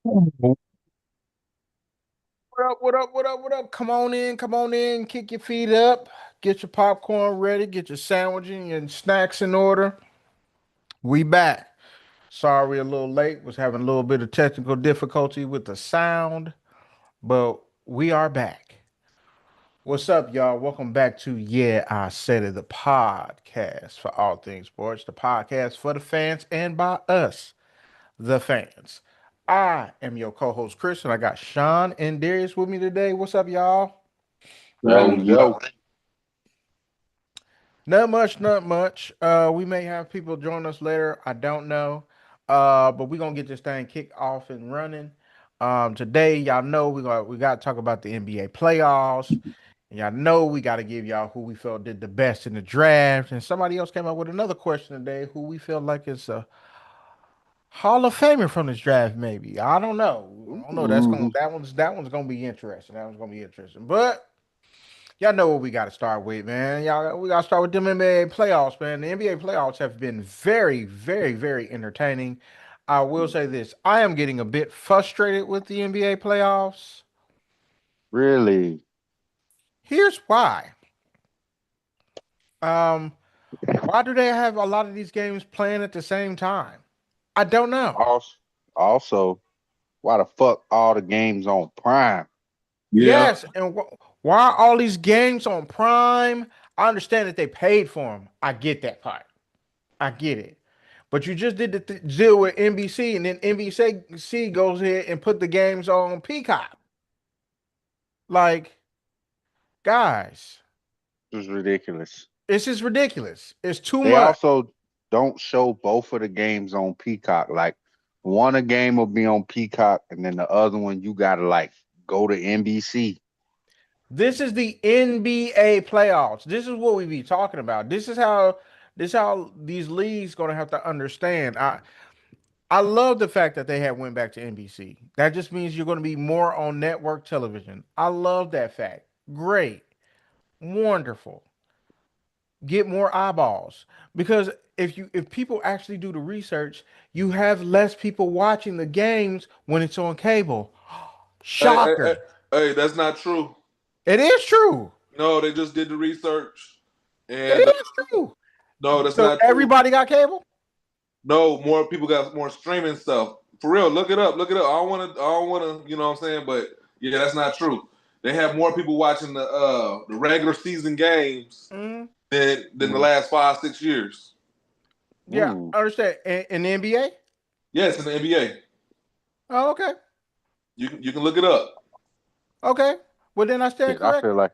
What up, what up, what up, what up? Come on in, kick your feet up, get your popcorn ready, get your sandwiching and snacks in order. We back. Sorry we're a little late, was having a little bit of technical difficulty with the sound, but we are back. What's up, y'all? Welcome back to Yeah, I Said It, the podcast for all things sports, the podcast for the fans and by us, the fans. I am your co-host Chris, and I got Sean and Darius with me today. What's up, y'all? Yo, yo. Not much, not much. We may have people join us later. I don't know. But we're gonna get this thing kicked off and running. Today, y'all know we got to talk about the NBA playoffs. And y'all know we got to give y'all who we felt did the best in the draft. And somebody else came up with another question today: who we feel like is a Hall of Famer from this draft? Maybe I don't know. I don't know. Mhm. That one's gonna be interesting. That one's gonna be interesting. But y'all know what we got to start with, man. We got to start with them NBA playoffs, man. The NBA playoffs have been very, very, very entertaining. I will say this: I am getting a bit frustrated with the NBA playoffs. Really? Here's why. Um, why do they have a lot of these games playing at the same time? I don't know. Also, also, why the fuck all the games on Prime? Yeah. Yes, and why are all these games on Prime? I understand that they paid for them. I get that part. I get it. But you just did the deal with NBC, and then NBC goes ahead and put the games on Peacock. Like, guys, This is ridiculous. it's just ridiculous. It's too They much. also don't show both of the games on Peacock. Like one a game will be on Peacock, and then the other one you gotta like go to NBC. This is the NBA playoffs. This is what we be talking about. This is how these leagues gonna have to understand. I love the fact that they have went back to NBC. That just means you're gonna be more on network television. I love that fact. Great, wonderful. Get more eyeballs because if people actually do the research, you have less people watching the games when it's on cable. Hey, hey, hey, Shocker. hey, that's not true. It is true. No, they just did the research, It and is true. no, that's So not true. everybody got cable? No, more people got more streaming stuff. For real, look it up. Look it up. I don't want to. I don't want to. You know what I'm saying? But yeah, that's not true. They have more people watching the regular season games Mm, than the Mm, last 5 6 years. yeah, mm. I understand. In the NBA? Yes, in the NBA, Oh, okay. you can look it up. Okay. Well, then I stand Shit, corrected.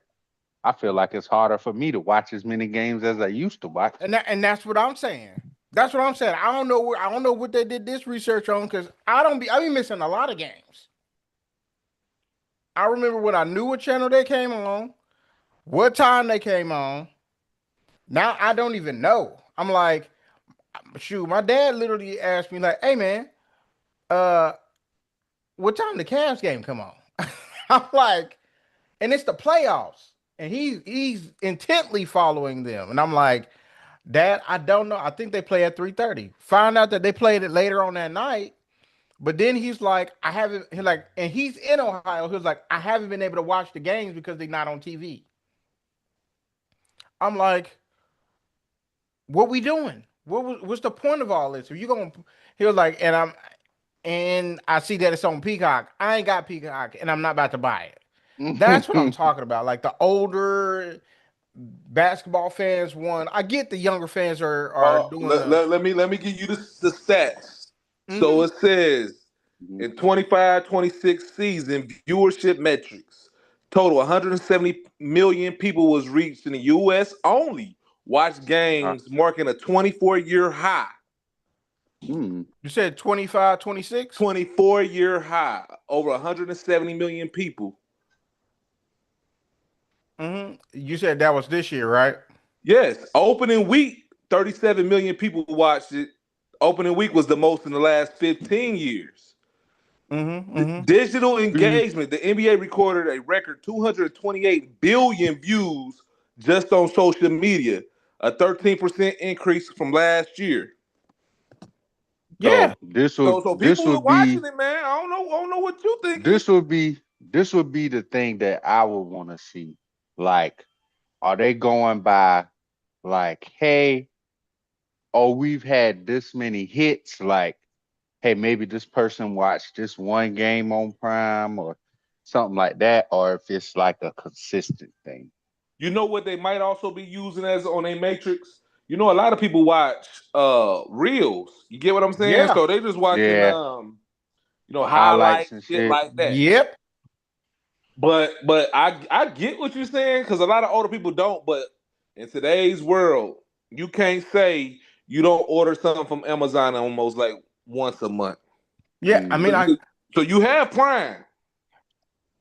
I feel like it's harder for me to watch as many games as I used to watch. And that's what I'm saying. That's what I'm saying. I don't know what they did this research on because I be missing a lot of games. I remember when I knew what channel they came on, what time they came on. Now I don't even know. I'm like, shoot, my dad literally asked me, like, hey man, uh, what time the Cavs game come on? I'm like, and it's the playoffs. And he's intently following them. And I'm like, Dad, I don't know. I think they play at 3:30. Found out that they played it later on that night. But then he's like, I haven't he like, and he's in Ohio. He was like, I haven't been able to watch the games because they're not on TV. I'm like, what we doing? What's the point of all this? Are you gonna he was like, and I see that it's on Peacock. I ain't got Peacock and I'm not about to buy it. That's what I'm talking about. Like the older basketball fans won. I get the younger fans are doing Let, the let, let me let me give you the stats. So mm-hmm, it says in 25-26 season viewership metrics, total 170 million people was reached in the U.S. only. Watch Uh, games marking a 24-year high. mm. you said 25, 26. 24-year high. Over 170 million people. Mm-hmm. You said that was this year, right? Yes, opening week, 37 million people watched it. Opening week was the most in the last 15 years. Mm-hmm. Mm-hmm. Digital Mm. engagement. The NBA recorded a record 228 billion views just on social media, a 13% increase from last year. Yeah. this So would this people were would be watching it, man. I don't know what you thinking. this would be the thing that I would want to see. Like, are they going by like, hey, oh, we've had this many hits, like, hey, maybe this person watched this one game on Prime or something like that, or if it's like a consistent thing. You know what they might also be using as on a Matrix? You know, a lot of people watch reels. You get what I'm saying? Yeah. So they just watching Yeah, highlights highlights, and shit shit. like that. Yep. But I get what you're saying because a lot of older people don't. But in today's world, you can't say you don't order something from Amazon almost like once a month. Yeah. I mean, Mhm. So you have Prime.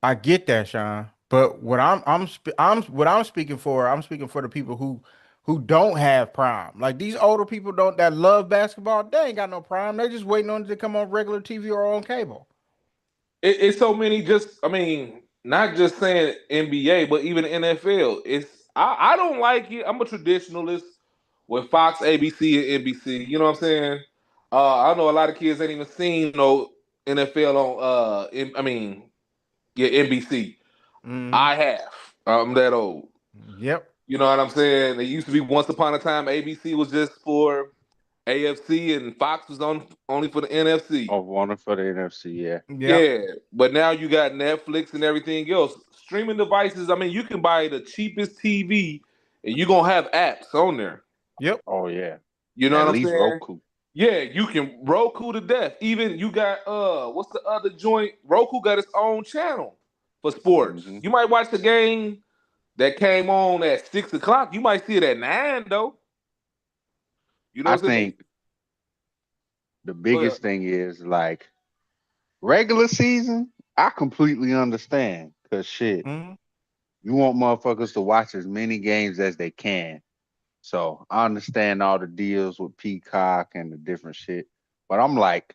I get that, Sean. But what I'm speaking for, I'm speaking for the people who don't have Prime. Like these older people don't that love basketball, they ain't got no Prime. They're just waiting on it to come on regular TV or on cable. It's so many. Just I mean, not just saying NBA, but even NFL. I don't like it. I'm a traditionalist with Fox, ABC, and NBC. You know what I'm saying? I know a lot of kids ain't even seen no NFL on. I mean, yeah, NBC. Hmm. I have. I'm that old. Yep. You know what I'm saying? It used to be once upon a time ABC was just for AFC and Fox was on only for the NFC. Oh, one for the NFC, yeah. Yep. Yeah, but now you got Netflix and everything else. Streaming devices, I mean, you can buy the cheapest TV and you're gonna have apps on there. Yep. Oh yeah. You know At what I'm least saying? Roku. Yeah, you can Roku to death. Even you got what's the other joint? Roku got its own channel for sports. Hmm. You might watch the game that came on at 6 o'clock. You might see it at 9 though. You know I what I'm saying? think the But biggest thing is like regular season. I completely understand because shit, Hmm. you want motherfuckers to watch as many games as they can. So I understand all the deals with Peacock and the different shit. But I'm like,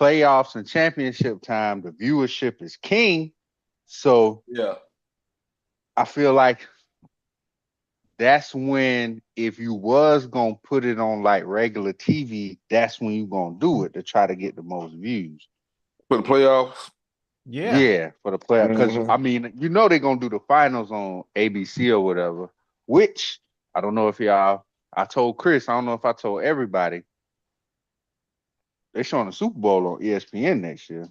playoffs and championship time, the viewership is king. So yeah. I feel like that's when if you was gonna put it on like regular TV, that's when you gonna do it to try to get the most views. For the playoffs. Yeah. Yeah, for the playoff. Because Hmm. I mean, they're gonna do the finals on ABC or whatever. Which I don't know if y'all. I told Chris. I don't know if I told everybody. They're showing the Super Bowl on ESPN next year.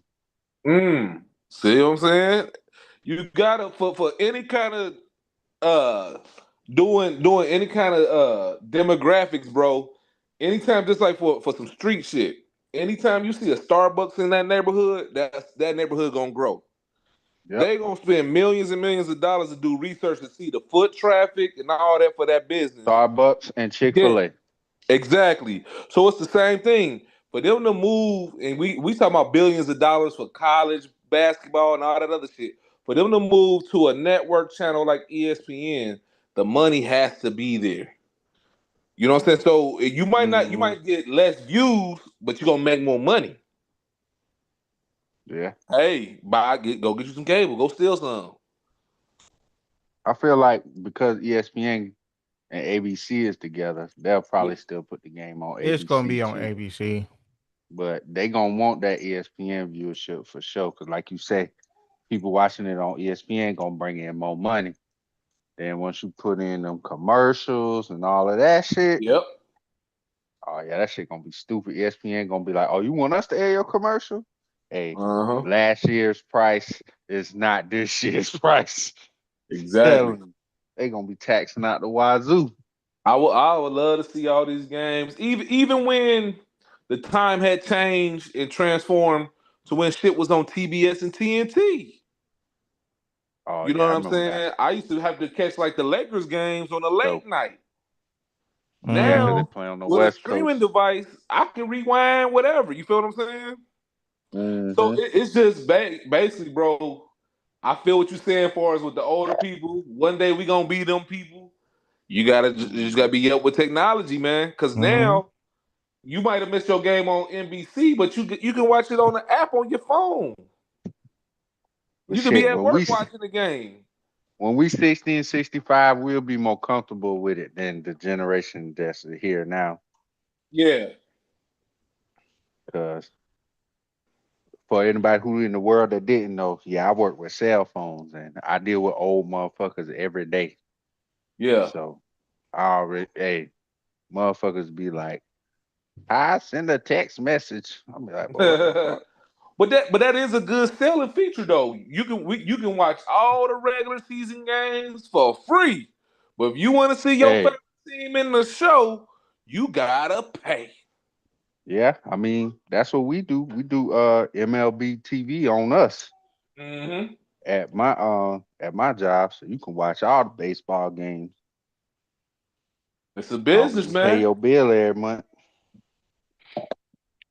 See what I'm saying? You gotta for any kind of uh doing any kind of demographics, bro. Anytime, just like for some street shit. Anytime you see a Starbucks in that neighborhood, that neighborhood gonna grow. Yep. They gonna spend millions and millions of dollars to do research to see the foot traffic and all that for that business. Starbucks and Yeah, Chick-fil-A. exactly. So it's the same thing for them to move, and we talking about billions of dollars for college basketball and all that other shit. For them to move to a network channel like ESPN, the money has to be there. You know what I'm saying? So you Hmm. might get less views, but you're gonna make more money. Yeah. Hey, go get you some cable, go steal some. I feel like because ESPN and ABC is together, they'll probably still put the game on It's gonna ABC be on too. ABC. But they gonna want that ESPN viewership for sure. Cause like you say, people watching it on ESPN gonna bring in more money. Then once you put in them commercials and all of that shit, Yep. oh yeah, that shit gonna be stupid. ESPN gonna be like, oh, you want us to air your commercial? Hey, Uh huh. last year's price is not this year's price. Exactly. Telling you, they gonna be taxing out the wazoo. I would love to see all these games, even when the time had changed and transformed to when shit was on TBS and TNT. Oh You yeah, know I what I'm remember that. saying? I used to have to catch like the Lakers games on a So late night. yeah, cause Hmm. they Now play on the with a West streaming Coast. device, I can rewind whatever. You feel what I'm saying? So Hmm. it's just basically, bro. I feel what you're saying for us with the older people. One day we gonna be them people. You just gotta be up with technology, man. Cause Hmm. now you might have missed your game on NBC, but you can watch it on the app on your phone. But You could be shit, at work watching the game. when we 60 and 65, we'll be more comfortable with it than the generation that's here now. Yeah, Because for anybody who in the world that didn't know, yeah, I work with cell phones and I deal with old motherfuckers every day. Yeah. So I already, hey, motherfuckers be like, I send a text message. I'm like, well, what the fuck? But that is a good selling feature though. You can watch all the regular season games for free. But if you want to see your Hey, favorite team in the show, you gotta pay. yeah, I mean, that's what we do. We do MLB TV on us Hmm. at my job, so you can watch all the baseball games. It's a Long as business, you pay man. your bill every month.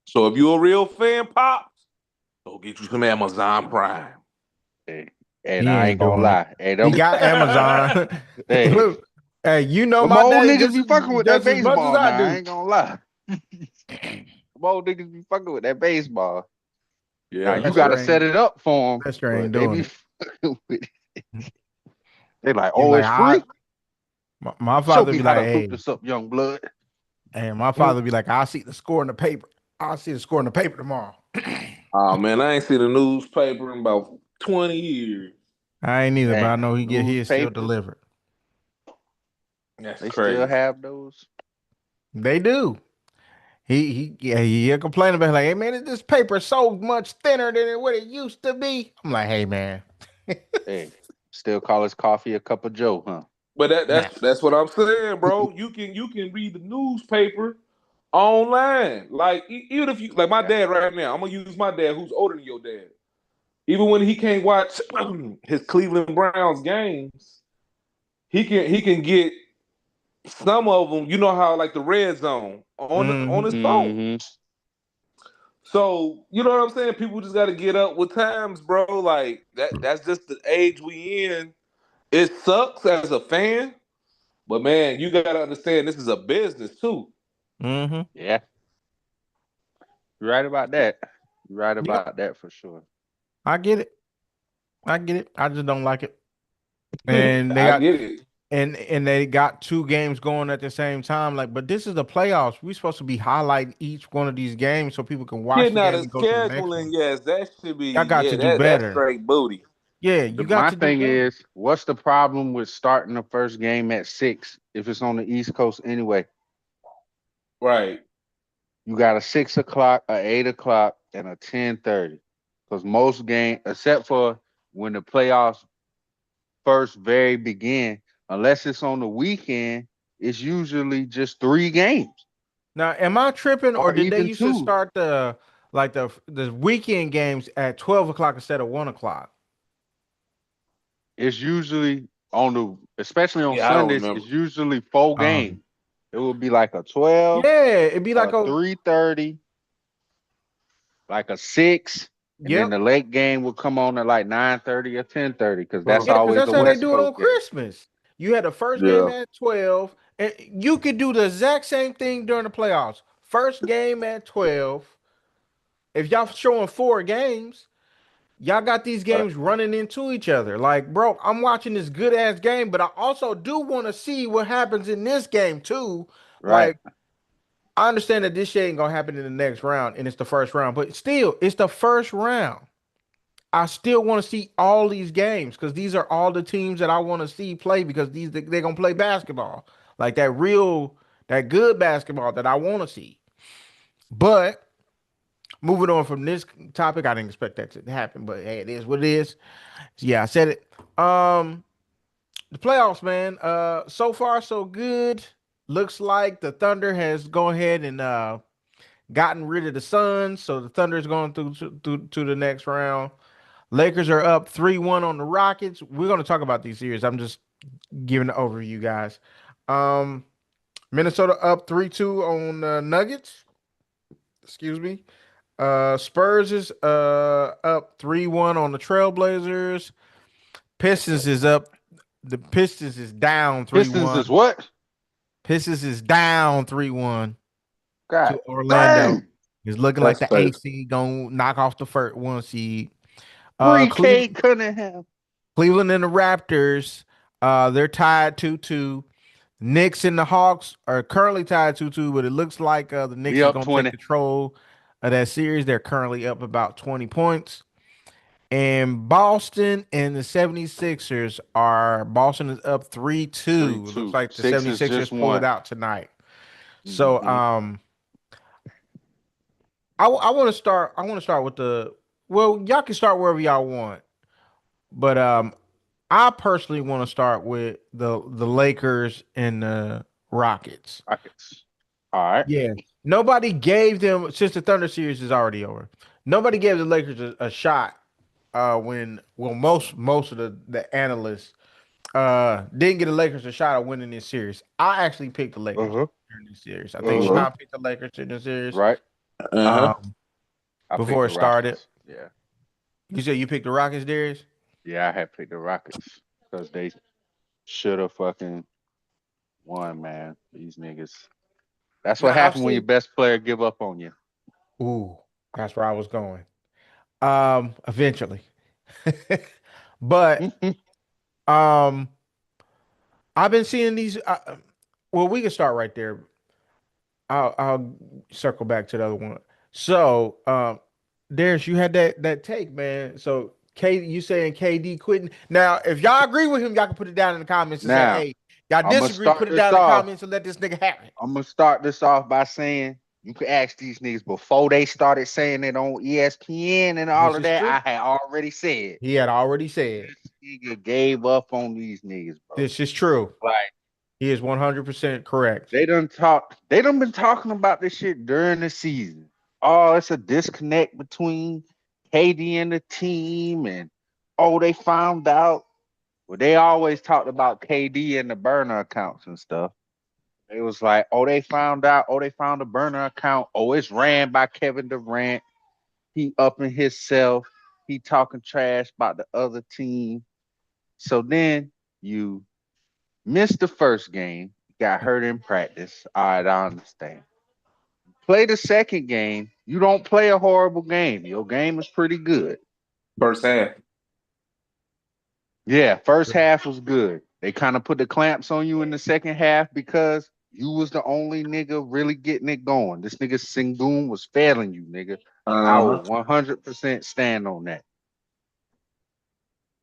So if you're a real fan, pops, go get you some Amazon Prime. Hey, and He I ain't ain't gonna doing it. lie. Hey, He them got Amazon. hey, Look, hey, you know them my old daddy niggas be fucking with that just as much as baseball I now. I do. ain't gonna lie. Them old niggas be fucking with that baseball. Now Yeah, you Lester gotta correct. set ain't, it up for them, Lester ain't but they doing be it. fucking with it. They like, He's oh, like, it's free. my Show father me be how like, to hook hey, this up, young blood. and my father be like, I'll see the score in the paper. I'll see the score in the paper tomorrow. Oh man, I ain't seen a newspaper in about 20 years. I ain't either, but I know Damn, he get his still newspapers. delivered. That's They still crazy. have those. They do. He'll complain about it, like, hey man, this paper is so much thinner than what it used to be. I'm like, hey man, Hey, still call his coffee a cup of Joe, huh? But that nah. that's what I'm saying, bro. You can read the newspaper online. Like even if you like my Yeah, dad right now, I'm gonna use my dad who's older than your dad. Even when he can't watch his Cleveland Browns games, he can get some of them. You know how like the red zone on Hmm. his phone. hmm So you know what I'm saying? People just got to get up with times, bro. Like that's just the age we in. It sucks as a fan, but man, you got to understand this is a business too. Hmm. Yeah, you're right about that. You're right Yep, about that for sure. I get it. I get it. I just don't like it. And they I got get it. and they got two games going at the same time. Like, but this is the playoffs. We're supposed to be highlighting each one of these games so people can watch the Getting out game of and go to the next scheduling, one. yes, that should be Y'all got to do that's better. straight booty. Yeah, you got My to do thing better. is, what's the problem with starting the first game at 6 if it's on the East Coast anyway? Right. You got a 6 o'clock, a 8 o'clock, and a 10:30. Because most game, except for when the playoffs first very begin, unless it's on the weekend, it's usually just 3 games Now, am I tripping, or or did they even used to two. start the weekend games at 12 o'clock instead of 1 o'clock? It's usually on the, especially on Yeah, I don't Sundays, remember. it's usually 4 games. It would be like a 12, Yeah, it'd be like a a 3:30, like a 6, and then yep, the late game will come on at like 9:30 or 10:30 because that's Huh. yeah, because always that's the how they West do it on Coast game. Christmas. You had the first game Yeah. at 12, and you could do the exact same thing during the playoffs. First game at 12. If y'all showing 4 games, y'all got these Right. games running into each other. Like, bro, I'm watching this good ass game, but I also do want to see what happens in this game too. Right. Like, I understand that this shit ain't gonna happen in the next round, and it's the first round, but still, it's the first round. I still want to see all these games because these are all the teams that I want to see play because they're gonna play basketball, like that good basketball that I want to see. But moving on from this topic, I didn't expect that to happen, but hey, it is what it is. Yeah, I said it. The playoffs, man. So far so good. Looks like the Thunder has gone ahead and gotten rid of the Suns, so the Thunder is going through to the next round. Lakers are up 3-1 on the Rockets. We're going to talk about these series. I'm just giving the overview, guys. Um, Minnesota up 3-2 on Nuggets. Excuse me. Spurs is up 3-1 on the Trailblazers. Pistons is up. The Pistons is down Pistons 3-1. is what? Pistons is down 3-1 God to Orlando. dang. It's looking like That's the crazy. AC gonna knock off the first one seed. Free Kate Cleveland, Cunningham. Cleveland and the Raptors, they're tied 2-2. Knicks and the Hawks are currently tied 2-2, but it looks like the Knicks We is up gonna take 20. control. of that series. They're currently up about 20 points. And Boston and the 76ers Boston is up 3-2. Looks 3-2. like the Sixers 76ers just pull it won. out tonight. So Hmm. I want to start. I want to start with the. Well, y'all can start wherever y'all want, but I personally want to start with the Lakers and the Rockets. Rockets. All right. Yeah, nobody gave them since the Thunder series is already over. Nobody gave the Lakers a shot. When well most of the analysts didn't get the Lakers a shot of winning this series. I actually picked the Lakers Uh-huh. in this series. I think Uh-huh. Sean picked the Lakers in this series. Right. Uh-huh. Um, I picked before the it started, Rockets. Yeah. you said you picked the Rockets, Darius. Yeah, I had picked the Rockets because they should have fucking won, man. These niggas. That's what Now I've happened when your seen. best player give up on you. Ooh, that's where I was going. Eventually, but um, I've been seeing these. Well, we can start right there. I'll circle back to the other one. So, Darius, you had that take, man. So, you saying KD quitting? Now, if y'all agree with him, y'all can put it down in the comments and say, Now, "Hey, y'all I'm gonna disagree." start Put it this down in the off. comments and let this nigga have it. I'm gonna start this off by saying you could ask these niggas before they started saying it on ESPN and all This of is that. true. I had already said He had already said, this nigga gave up on these niggas, bro. "This is true." Like He is 100% correct. they done been talking about this shit during the season. Oh, it's a disconnect between KD and the team, and oh, they found out. Well, they always talked about KD and the burner accounts and stuff. It was like, oh, they found out. Oh, they found a burner account. Oh, it's ran by Kevin Durant. He up in himself. He talking trash about the other team. So then you missed the first game. Got hurt in practice. All right, I understand. Play the second game. You don't play a horrible game. Your game is pretty good. First half. Yeah, first half was good. They kind of put the clamps on you in the second half because you was the only nigga really getting it going. This nigga Sengun was failing you, nigga. I will Uh-huh. 100% stand on that.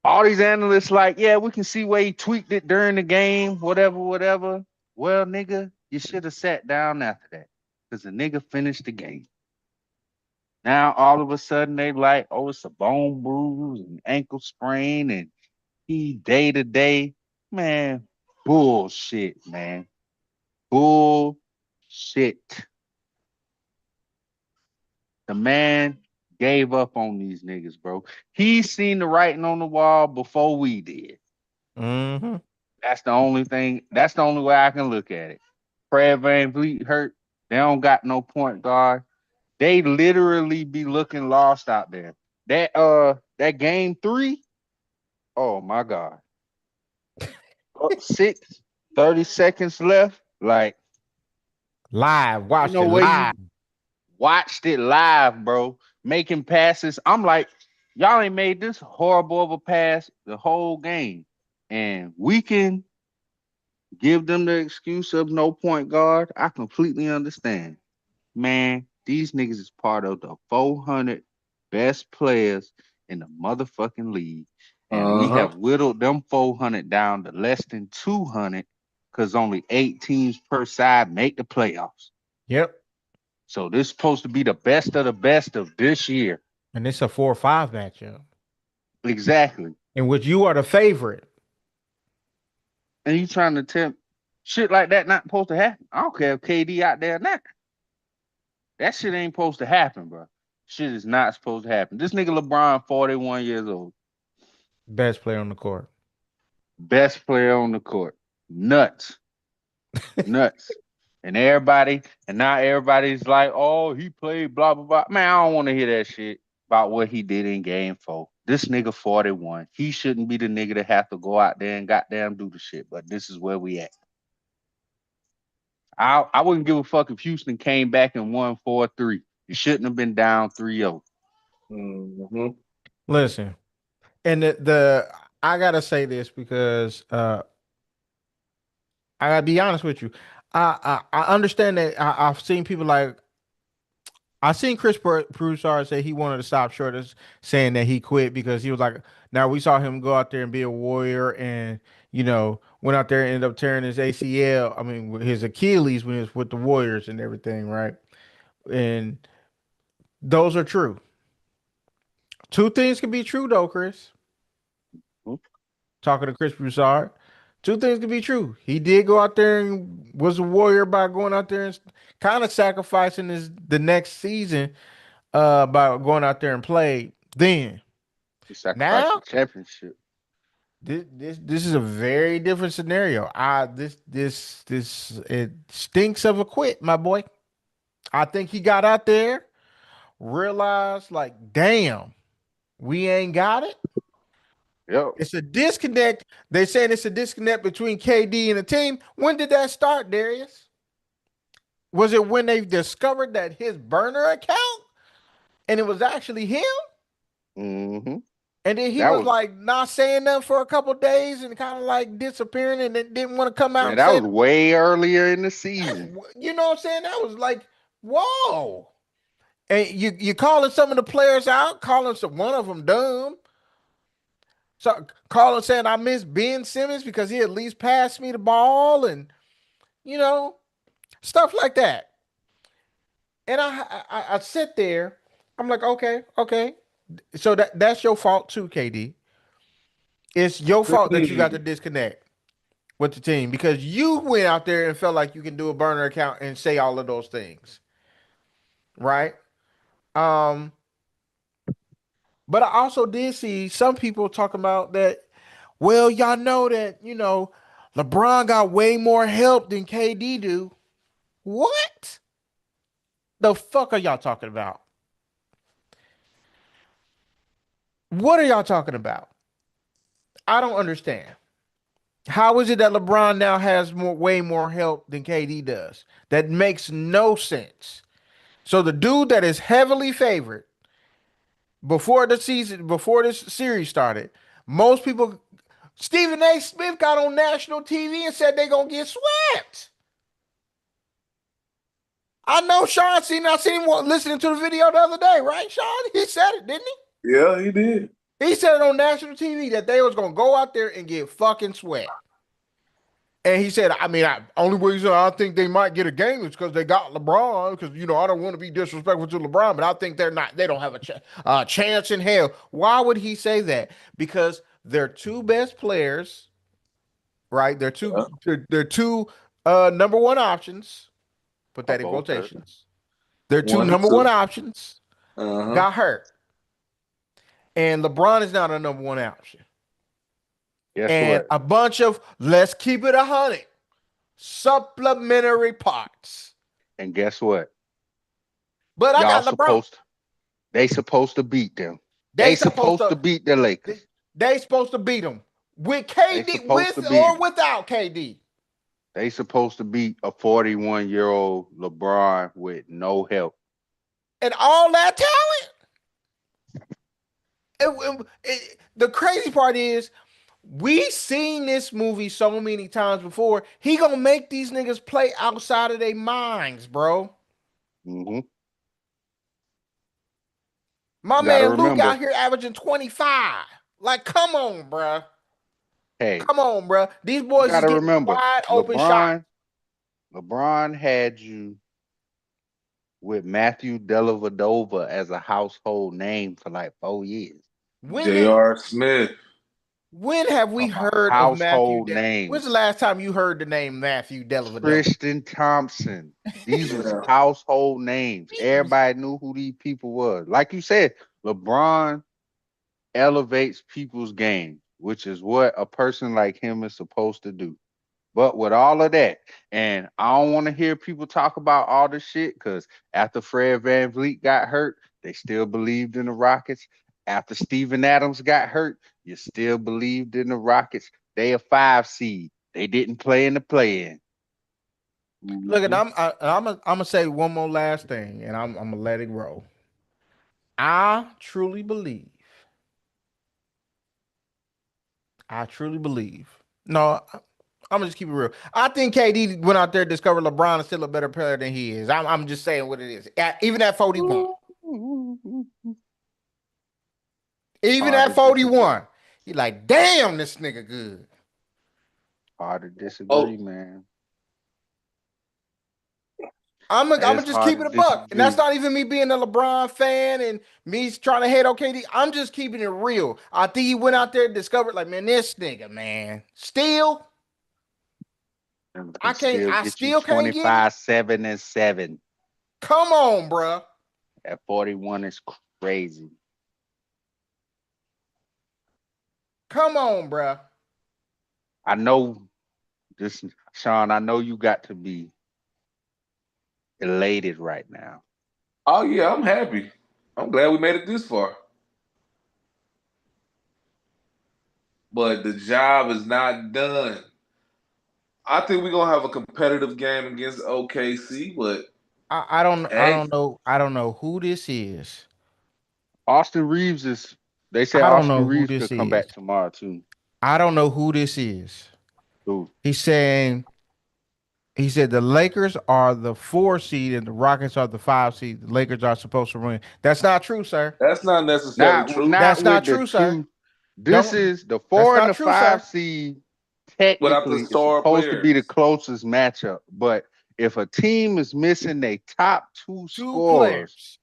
All these analysts like, yeah, we can see where he tweaked it during the game, whatever, whatever. Well, nigga, you should have sat down after that because the nigga finished the game. Now all of a sudden they like, oh, it's a bone bruise and ankle sprain and he day to day. Man, bullshit, man. Bullshit. The man gave up on these niggas, bro. He seen the writing on the wall before we did. Mm-hmm. That's the only thing. That's the only way I can look at it. Fred VanVleet hurt. They don't got no point guard. They literally be looking lost out there. That game 3. Oh my God. Up 6, 30 seconds left. Like, Live, you watched know it where you live. watched it live, bro, making passes. I'm like, y'all ain't made this horrible of a pass the whole game. And we can give them the excuse of no point guard. I completely understand. Man, these niggas is part of the 400 best players in the motherfucking league. And we Uh-huh. have whittled them 400 down to less than 200 because only 8 teams per side make the playoffs. Yep. So this is supposed to be the best of this year. And it's a 4-5 matchup Exactly. in which you are the favorite. And you trying to tell shit like that not supposed to happen. I don't care if KD out there now. That shit ain't supposed to happen, bro. Shit is not supposed to happen. This nigga LeBron, 41 years old. Best player on the court. Best player on the court. Nuts. Nuts. And now everybody's like, oh, he played blah, blah, blah. Man, I don't want to hear that shit about what he did in game 4. This nigga 41. He shouldn't be the nigga that have to go out there and goddamn do the shit, but this is where we at. I wouldn't give a fuck if Houston came back and won 4-3. You shouldn't have been down 3-0. Mm-hmm. Listen, and the I gotta say this because I gotta be honest with you. I understand that I've seen people like I seen Chris Broussard say he wanted to stop short of saying that he quit because he was like, now we saw him go out there and be a warrior and, went out there and ended up tearing his ACL. I mean, his Achilles when he was with the Warriors and everything, right? And those are true. Two things can be true though, Chris. Mhm. Talking to Chris Broussard. Two things can be true. He did go out there and was a warrior by going out there and kind of sacrificing the next season by going out there and play. Then He sacrificed the now championship. this is a very different scenario. This it stinks of a quit, my boy. I think he got out there, realized like, damn, we ain't got it. Yep. It's a disconnect. They're saying it's a disconnect between KD and the team. When did that start, Darius? Was it when they discovered that his burner account and it was actually him? Mm-hmm. And then he That was was like not saying nothing for a couple days and kind of like disappearing and then didn't want to come out man, and that say, was way earlier in the season. you know what I'm saying? That was like, whoa. And you calling some of the players out, calling one of them dumb. So calling saying I miss Ben Simmons because he at least passed me the ball and you know stuff like that. And I sit there, I'm like, okay. So that's your fault too, KD. It's your fault that you got to disconnect with the team because you went out there and felt like you can do a burner account and say all of those things, right? Um, but I also did see some people talking about that. Well, y'all know that LeBron got way more help than KD do. What the fuck are y'all talking about? What are y'all talking about? I don't understand. How is it that LeBron now has way more help than KD does? That makes no sense. So the dude that is heavily favored before this series started, most people, Stephen A. Smith got on national TV and said they're gonna get swept. I know Sean seen. I seen him listening to the video the other day, right? Sean, he said it, didn't he? Yeah, he did. He said it on national TV that they was gonna go out there and get fucking swept. And he said, only reason I think they might get a game is because they got LeBron. Because I don't want to be disrespectful to LeBron, but I think they don't have a chance in hell. Why would he say that? Because their two best players, right? They're two number one options. Put that in Both hurt. quotations. Their two One, number two. one options Uh-huh. got hurt, and LeBron is not a number one option. Guess And what? a bunch of let's keep it 100 supplementary parts. And guess what? But I got LeBron. They supposed to beat them. They supposed to beat the Lakers. They supposed to beat them with KD, with or without KD. They supposed to beat a 41-year-old LeBron with no help. And all that talent. The crazy part is we seen this movie so many times before. He gonna make these niggas play outside of their minds, bro. Mm-hmm. My man Luke out here averaging 25. Like, come on, bro. Hey, come on, bro. These boys gotta remember, wide open shot. LeBron had you with Matthew Dellavedova as a household name for like 4 years. J.R. Smith. When have we heard of Matthew? When's the last time you heard the name Matthew Dellavedova? Tristan Thompson. These was household names. Everybody knew who these people were. Like you said, LeBron elevates people's game, which is what a person like him is supposed to do. But with all of that, and I don't want to hear people talk about all this shit because after Fred VanVleet got hurt, they still believed in the Rockets. After Steven Adams got hurt, you still believed in the Rockets. They a 5 seed. They didn't play in the play-in. Look, and I'm gonna say one more last thing, and I'm gonna let it roll. I truly believe. No, I'm gonna just keep it real. I think KD went out there and discovered LeBron is still a better player than he is. I'm just saying what it is. Even at 41. Even Hard at to disagree. 41. He like, damn, this nigga good. Hard to Oh, disagree, man. I'm gonna It's just hard keep to it a buck. And that's disagree. not even me being a LeBron fan and me trying to hate on KD. I'm just keeping it real. I think he went out there and discovered, like, man, this nigga, man. Still, And I can can't, still I get you still can't get it. 25, 7, and 7. Come on, bruh. At 41 is crazy. Come on, bruh. I know this, Sean. I know you got to be elated right now. oh yeah, I'm happy. I'm glad we made it this far. But the job is not done. I think we're gonna have a competitive game against OKC, but I hey, don't know. I don't know who this is. Austin Reeves is. They said I don't Austin know who Reeves this could come is. back tomorrow too. I don't know who this is. Ooh. He's saying he said the Lakers are the 4 seed and the Rockets are the 5 seed. The Lakers are supposed to win. That's not true, sir. that's not necessarily Not true. not That's not with the true, sir. two. This Don't. is the That's 4 and not the true, 5 sir. seed. Without the Technically, is star supposed to be the players. closest matchup. But if a team is missing their top two Two scorers, players.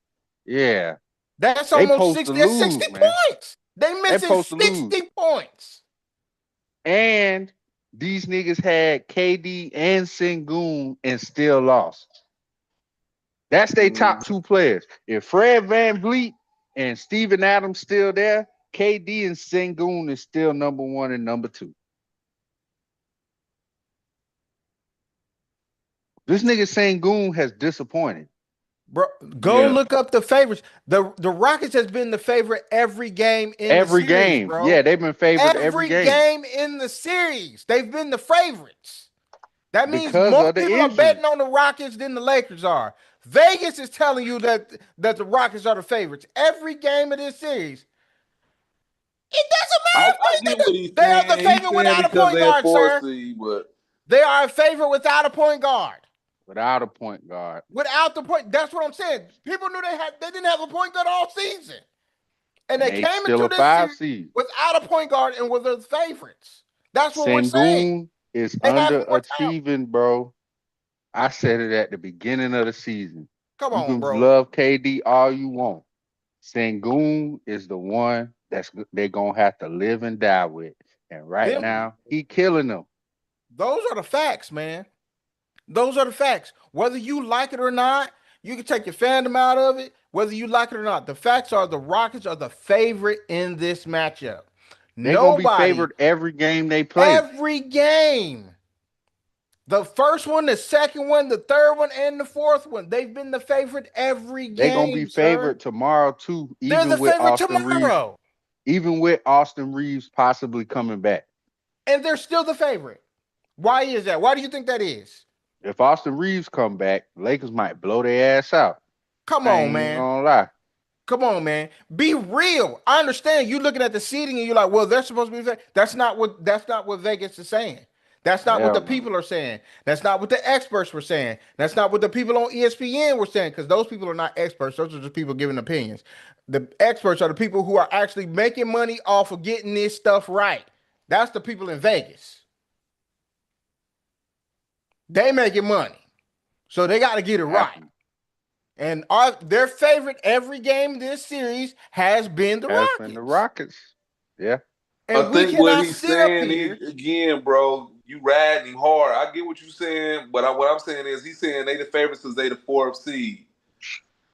yeah, That's they almost supposed to 60. That's 60 lose, man. points. They They missing supposed to lose. 60 points. And these niggas had KD and Sengun and still lost. That's their top two players. If Fred Van Vliet and Steven Adams still there, KD and Sengun is still number one and number two. This nigga Sengun has disappointed. Bro, go Yeah. look up the favorites. The Rockets has been the favorite every game in the Every series, game. Yeah, bro. they've been favored every Every game game in the series, they've been the favorites. That means because more of the people are injury. betting on the Rockets than the Lakers are. Vegas is telling you that the Rockets are the favorites. Every game of this series, it I doesn't get matter. what he's They are the saying. He's favorite saying without a because point they're guard, four sir. seed, but They are a favorite without a point guard. Without a point guard. Without the point, that's what I'm saying. People knew they didn't have a point guard all season, and And they they came still into a this 5 series seed. without a point guard and were the favorites. That's what we're saying. Sengun is They have more talent. underachieving, bro. I said it at the beginning of the season. Come You on, can bro. love KD all you want. Sengun is the one they're gonna have to live and die with. And right Them, now, he killing them. those are the facts, man. Those are the facts. Whether you like it or not, you can take your fandom out of it. Whether you like it or not, the facts are the Rockets are the favorite in this matchup. They're gonna be Nobody, favored every game they play. every game. The first one, the second one, the third one, and the fourth one. They've been the favorite every They're gonna be game, sir. favored tomorrow too, They're the favorite tomorrow. Even with Austin Reeves possibly coming back. And they're still the favorite. Why is that? Why do you think that is? If Austin Reeves come back, Lakers might blow their ass out. Come I on, ain't even man. gonna lie. Come on, man. Be real. I understand you looking at the seating and you're like, well, they're supposed to be. That's not what Vegas is saying. That's not what the Hell no. people are saying. That's not what the experts were saying. That's not what the people on ESPN were saying, because those people are not experts. Those are just people giving opinions. The experts are the people who are actually making money off of getting this stuff right. That's the people in Vegas. They making money. So they got to get it right. And their favorite every game this series has been the Rockets. Been the Rockets. Yeah. And I we think what cannot he's sit up saying here. again, bro, you riding him hard. I get what you're saying, but what I'm saying is he's saying they the favorites because they the fourth seed.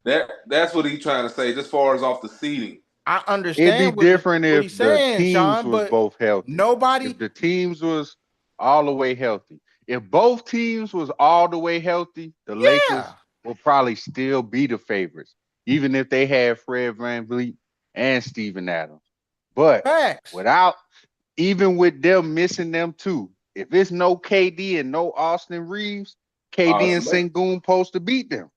That's what he's trying to say, just far as off the seeding. I It'd understand be different what if he's the saying, teams Sean, was but both healthy. nobody. If the teams was all the way healthy. If both teams was all the way healthy, the Lakers will probably still be the favorites, even if they had Fred VanVleet and Steven Adams. But even with them missing them too, if it's no KD and no Austin Reeves, KD and Sengun supposed to beat them.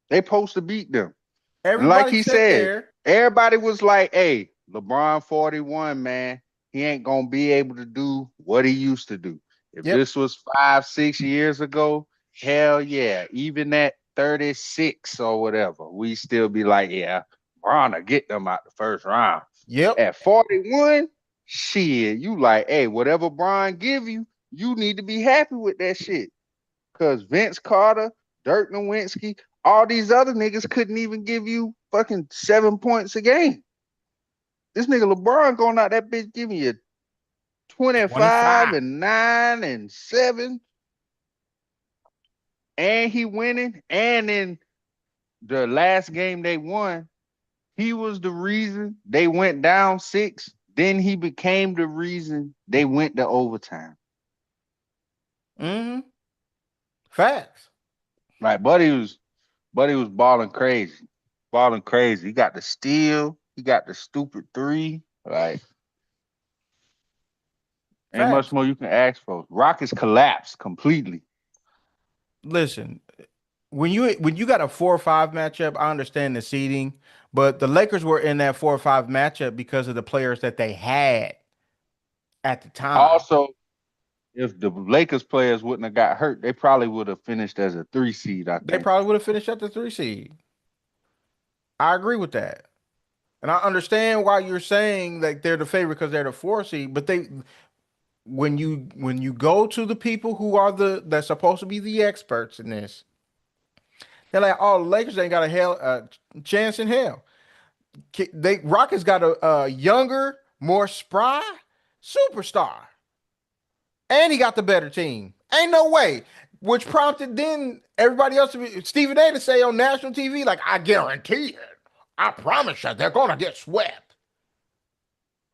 They supposed to beat them. And like he said, everybody was like, hey, LeBron 41, man. he ain't gonna be able to do what he used to do. If Yep. this was 5, 6 years ago, hell yeah, even at 36 or whatever, we still be like, yeah, Bron get them out the first round. Yep. At 41, shit, you like, hey, whatever Bron give you, you need to be happy with that shit. Cause Vince Carter, Dirk Nowitzki, all these other niggas couldn't even give you fucking 7 points a game. This nigga LeBron going out that bitch giving you 25 25. and 9 and 7. And he winning. And in the last game they won, he was the reason they went down 6. Then he became the reason they went to overtime. Mm-hmm. Facts. Like Buddy was balling crazy. Balling crazy. He got the steal. He got the stupid 3. Like, ain't much Facts. more you can ask for. Rockets collapsed completely. Listen, when you got a 4-5 matchup, I understand the seeding, but the Lakers were in that 4-5 matchup because of the players that they had at the time. Also, if the Lakers players wouldn't have got hurt, they probably would have finished as a 3 seed, I They think. probably would have finished at the 3 seed. I agree with that. And I understand why you're saying like they're the favorite because they're the 4 seed, but when you go to the people who are that's supposed to be the experts in this, they're like, oh, the Lakers ain't got a chance in hell. Rockets got a younger, more spry superstar, and he got the better team. Ain't no way. Which prompted then everybody else Stephen A to say on national TV, like, I guarantee it. I promise you, they're gonna get swept.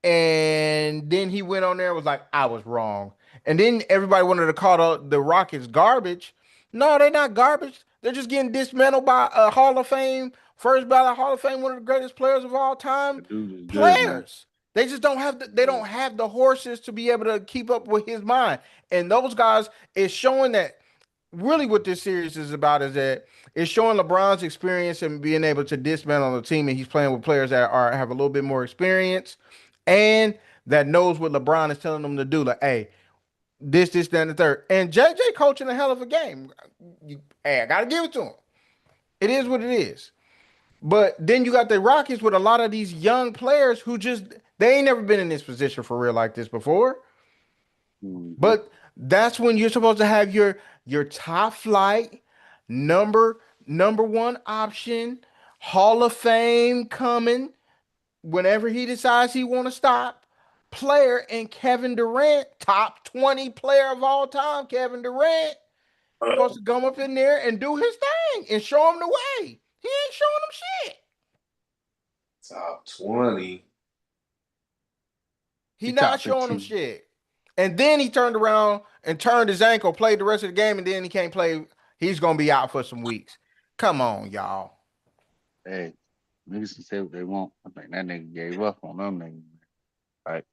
And then he went on there and was like, I was wrong. And then everybody wanted to call the Rockets garbage. No, they're not garbage. They're just getting dismantled by a Hall of Fame, first ballot Hall of Fame, one of the greatest players of all time. Players. They just don't have they don't have the horses to be able to keep up with his mind. And those guys is showing that really what this series is about is that it's showing LeBron's experience and being able to dismantle the team, and he's playing with players that have a little bit more experience and that knows what LeBron is telling them to do. Like, hey, this, that, and the third. And JJ coaching a hell of a game. Hey, I gotta give it to him. It is what it is. But then you got the Rockets with a lot of these young players who just they ain't never been in this position for real like this before. Mm-hmm. But that's when you're supposed to have your top flight number 1 option, Hall of Fame coming whenever he decides he want to stop player, and Kevin Durant, top 20 player of all time, Kevin Durant, supposed to come up in there and do his thing and show him the way. He ain't showing them shit. Top 20. He not showing them shit. And then he turned around and turned his ankle, played the rest of the game, and then he can't play. He's gonna be out for some weeks. Come on, y'all. Hey, niggas can say what they want. I think that nigga gave up on them niggas. Like,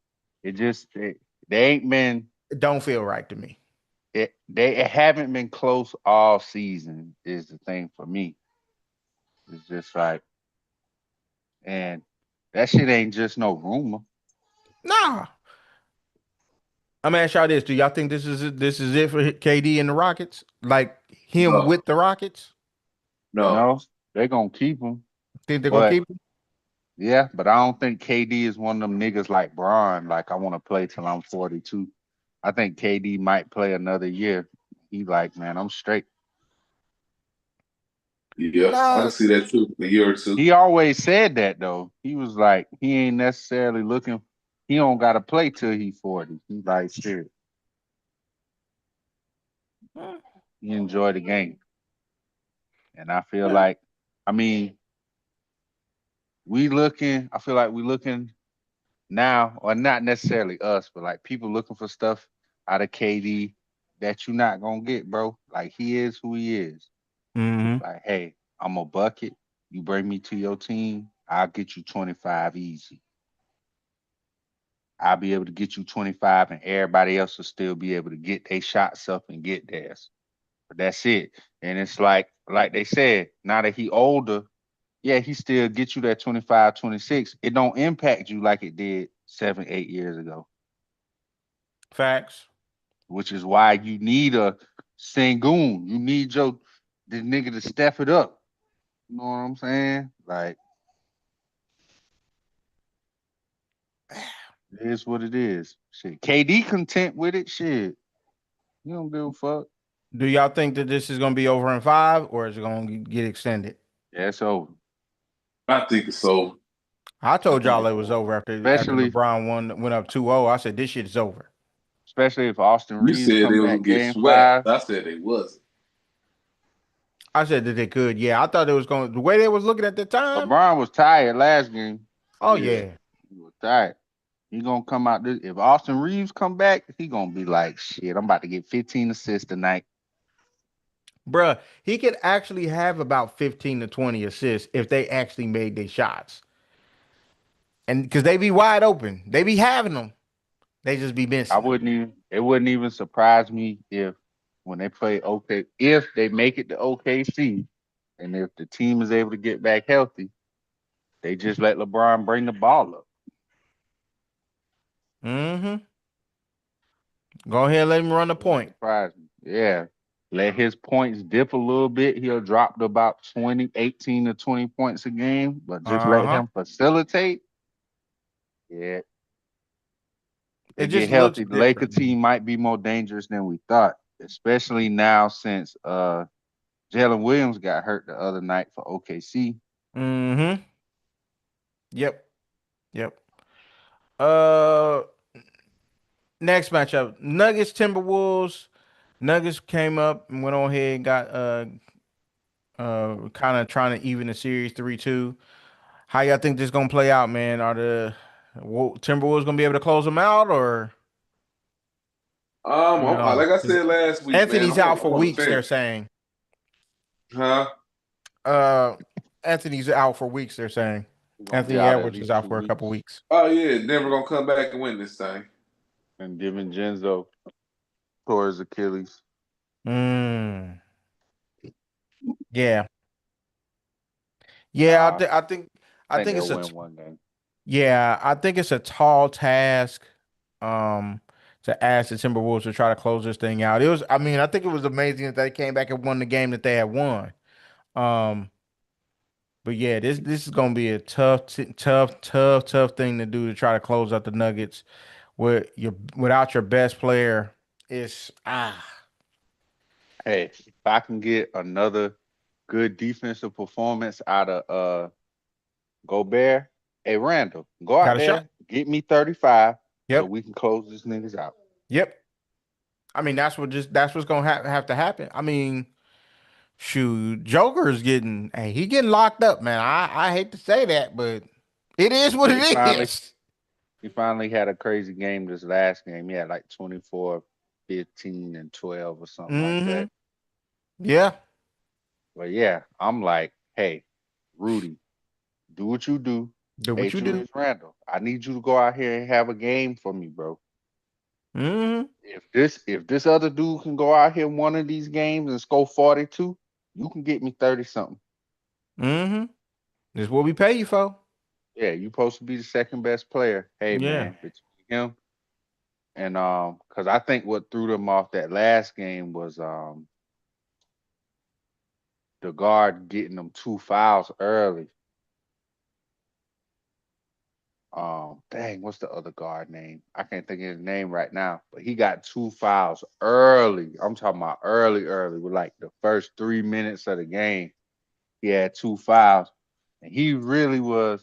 they ain't been. It don't feel right to me. They haven't been close all season is the thing for me. It's just like, and that shit ain't just no rumor. Nah. I'm gonna ask y'all this: do y'all think this is it for KD and the Rockets? Like him with the Rockets? No, they're gonna keep him. Think they're gonna keep him? Yeah, but I don't think KD is one of them niggas like Bron. Like, I want to play till I'm 42. I think KD might play another year. He like, man, I'm straight. Yeah, I can see that too. A year or two. He always said that though. He was like, he ain't necessarily looking. He don't gotta play till he's 40. He's like, shit. He enjoy the game, and I feel like, I mean, I feel like we looking now, or not necessarily us, but like people looking for stuff out of KD that you're not gonna get, bro. Like, he is who he is. Mm-hmm. Like, hey, I'm a bucket. You bring me to your team, I'll get you 25 easy. I'll be able to get you 25, and everybody else will still be able to get their shots up and get theirs. But that's it. And it's like they said, now that he older, yeah, he still get you that 25, 26. It don't impact you like it did 7, 8 years ago. Facts. which is why you need a Sengun. You need this nigga to step it up. You know what I'm saying? Like, it is what it is. Shit, KD content with it. Shit, you don't give a fuck. Do y'all think that this is gonna be over in 5, or is it gonna get extended? Yeah, it's over. I think so. I told think y'all it's it was over after Especially, LeBron went up 2-0. I said this shit is over. especially if Austin You Reeves said they come was back gonna get game swept. 5. I said they wasn't. I said that they could. Yeah, I thought it was going the way they was looking at the time. LeBron was tired last game. Oh yeah. He was tired. He gonna come out this. If Austin Reeves come back, he gonna be like, shit, I'm about to get 15 assists tonight. Bruh, he could actually have about 15 to 20 assists if they actually made their shots. And because they be wide open. They be having them. They just be missing. It wouldn't even surprise me if when they play if they make it to OKC and if the team is able to get back healthy, they just let LeBron bring the ball up. Mm-hmm. Go ahead and let him run the point. Surprise me. Yeah. Let his points dip a little bit. He'll drop to about 18 to 20 points a game, but just let him facilitate. Yeah. They It get just looks healthy. The Laker different. team might be more dangerous than we thought, especially now since Jalen Williams got hurt the other night for OKC. Mm-hmm. Yep. Next matchup. Nuggets, Timberwolves. Nuggets came up and went on ahead and got kind of trying to even the series 3-2. How y'all think this gonna play out, man? Are the Timberwolves gonna be able to close them out, or Like I said last week, Anthony's man, out for I'm on the weeks? They're fence. saying. Huh? Anthony's out for weeks. They're saying Anthony Out Edwards is out for a couple weeks. Oh yeah, never gonna come back and win this thing. And DiVincenzo tore his Achilles. Yeah. Yeah, I think it's they'll win one game. Yeah, I think it's a tall task to ask the Timberwolves to try to close this thing out. I think it was amazing that they came back and won the game that they had won. But yeah, this is gonna be a tough thing to do to try to close out the Nuggets without your best player. It's Hey, if I can get another good defensive performance out of Gobert, hey Randall, go got out a shot. there, get me 35 so Yep. we can close these niggas out. Yep. I mean, that's what's gonna have to happen. I mean, shoot, Joker's he getting locked up, man. I hate to say that, but it is what it is. He finally had a crazy game this last game. He had like 24, 15, and 12 or something like that. Yeah. But yeah, I'm like, hey, Rudy, do what you do. Do what you do. Julius Randle, I need you to go out here and have a game for me, bro. If this other dude can go out here one of these games and score 42, you can get me 30 something. This is what we pay you for. Yeah, you supposed to be the second best player. Hey man, between him and because I think what threw them off that last game was the guard getting them 2 fouls early. Dang, what's the other guard name? I can't think of his name right now, but he got 2 fouls early. I'm talking about early, with like the first 3 minutes of the game. He had 2 fouls, and he really was,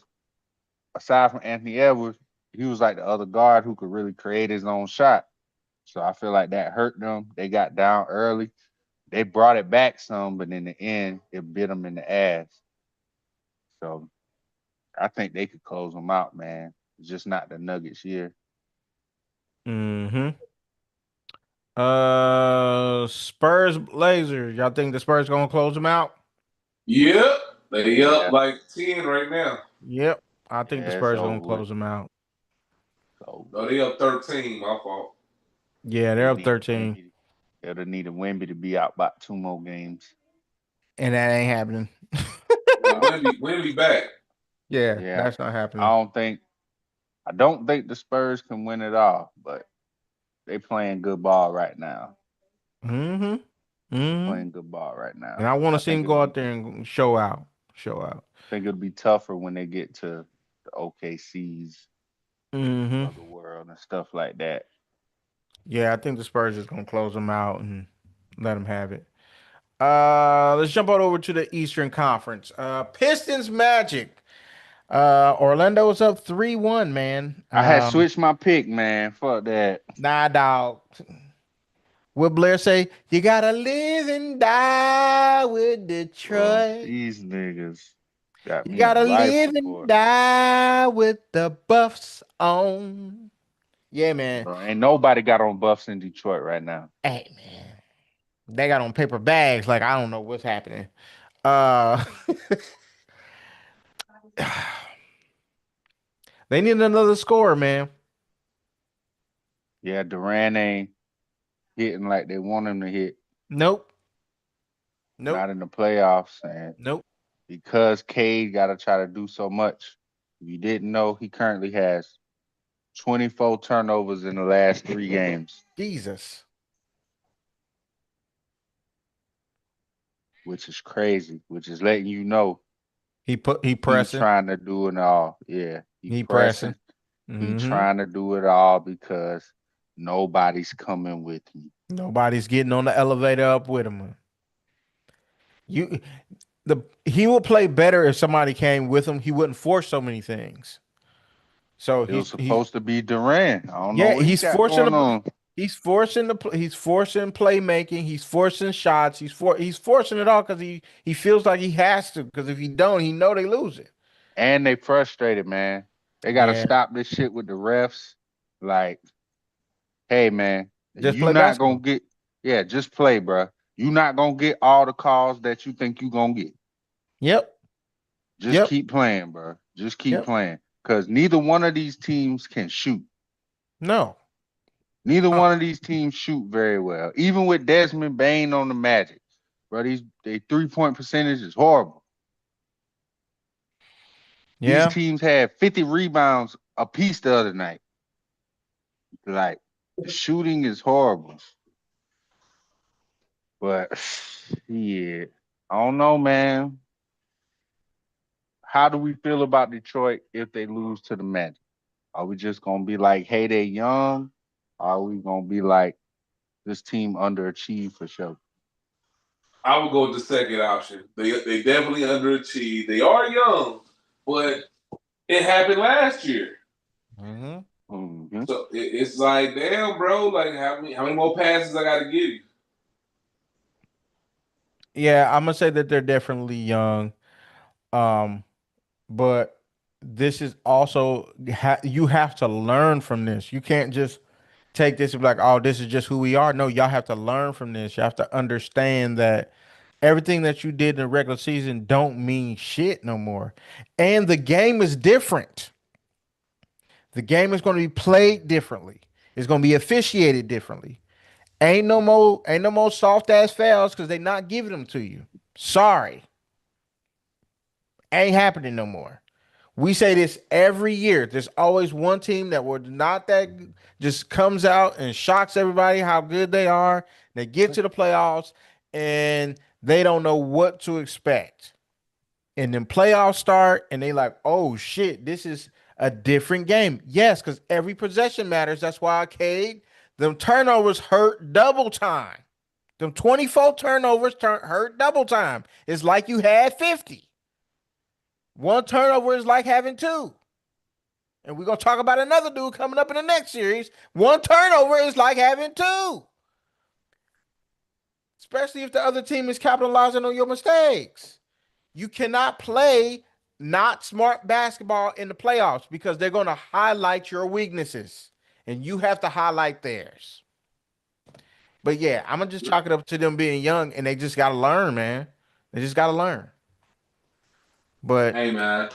aside from Anthony Edwards, he was like the other guard who could really create his own shot. So I feel like that hurt them. They got down early. They brought it back some, but in the end, it bit them in the ass. So I think they could close them out, man. It's just not the Nuggets year. Spurs Blazers. Y'all think the Spurs gonna close them out? Yep. They up like 10 right now. Yep. I think the Spurs gonna close them out. No, they up 13, my fault. Yeah, they're up 13. They'll need a Wemby to be out about 2 more games. And that ain't happening. Wemby back. Yeah, that's not happening. I don't think the Spurs can win it all, but they playing good ball right now. Mm-hmm. Mm-hmm. Playing good ball right And now. I want I to see think him go out there and show out. Show out. it'll be tougher when they get to the OKCs Mm-hmm. of the world and stuff like that. Yeah, I think the Spurs is gonna close them out and let them have it. Let's jump on over to the Eastern Conference. Pistons Magic. Orlando's up 3-1, man. I had switched my pick, man. Fuck that. Nah, dog. What Blair say? You gotta live and die with Bro, Detroit. these niggas got You me in gotta life live and support. die with the Buffs on. Yeah, man. Bro, ain't nobody got on buffs in Detroit right now. Hey, man. They got on paper bags. Like, I don't know what's happening. Uh, they need another scorer, man. Yeah, Durant ain't hitting like they want him to hit. Nope. Nope. Not in the playoffs. And Nope. because Cade got to try to do so much, if you didn't know, he currently has 24 turnovers in the last 3 games, Jesus. which is crazy, which is letting you know He he pressing. trying to do it all. Yeah, He pressing. pressing. He Mm-hmm. trying to do it all because nobody's coming with me. Nobody's getting on the elevator up with him. He will play better if somebody came with him. He wouldn't force so many things. So It was he's supposed to be Durant. I don't know yeah, what he got going on. he's forcing he's forcing playmaking, he's forcing shots, he's forcing it all because he feels like he has to, because if he don't, he know they lose it. And they frustrated, man. They got to Yeah, stop this shit with the refs. Like, hey, man, just you play not gonna basketball. get. Yeah, just play, bro. You not gonna get all the calls that you think you gonna get. Yep, Just yep, keep playing, bro. Just keep yep. playing, because neither one of these teams can shoot. No. Neither Uh, one of these teams shoot very well. Even with Desmond Bain on the Magic, bro, they 3-point percentage is horrible. These yeah. teams had 50 rebounds apiece the other night. Like, the shooting is horrible. But yeah, I don't know, man. How do we feel about Detroit if they lose to the Magic? Are we just gonna be like, hey, they young? Or are we gonna be like, this team underachieved for sure? I would go with the second option. They definitely underachieved. They are young, but it happened last year. Mm-hmm. Mm-hmm. So it's like, damn, bro, like how many more passes I got to give you? Yeah, I'm gonna say that they're definitely young. Um, but this is also you have to learn from this. You can't just take this and be like, oh, this is just who we are. No, y'all have to learn from this. You have to understand that everything that you did in the regular season don't mean shit no more. And the game is different. The game is going to be played differently. It's going to be officiated differently. Ain't no more soft ass fouls because they not giving them to you. Sorry. Ain't happening no more. We say this every year. There's always one team that would not that just comes out and shocks everybody how good they are. They get to the playoffs and they don't know what to expect. And then playoffs start and they like, oh shit, this is a different game. Yes, because every possession matters. That's why Cade, them turnovers hurt double time. Them 24 turnovers hurt double time. It's like you had 50. One turnover is like having two. And we're going to talk about another dude coming up in the next series. One turnover is like having two, especially if the other team is capitalizing on your mistakes. You cannot play not smart basketball in the playoffs because they're going to highlight your weaknesses and you have to highlight theirs. But yeah, I'm going to just chalk it up to them being young and they just got to learn, man. They just got to learn. But Hey, man,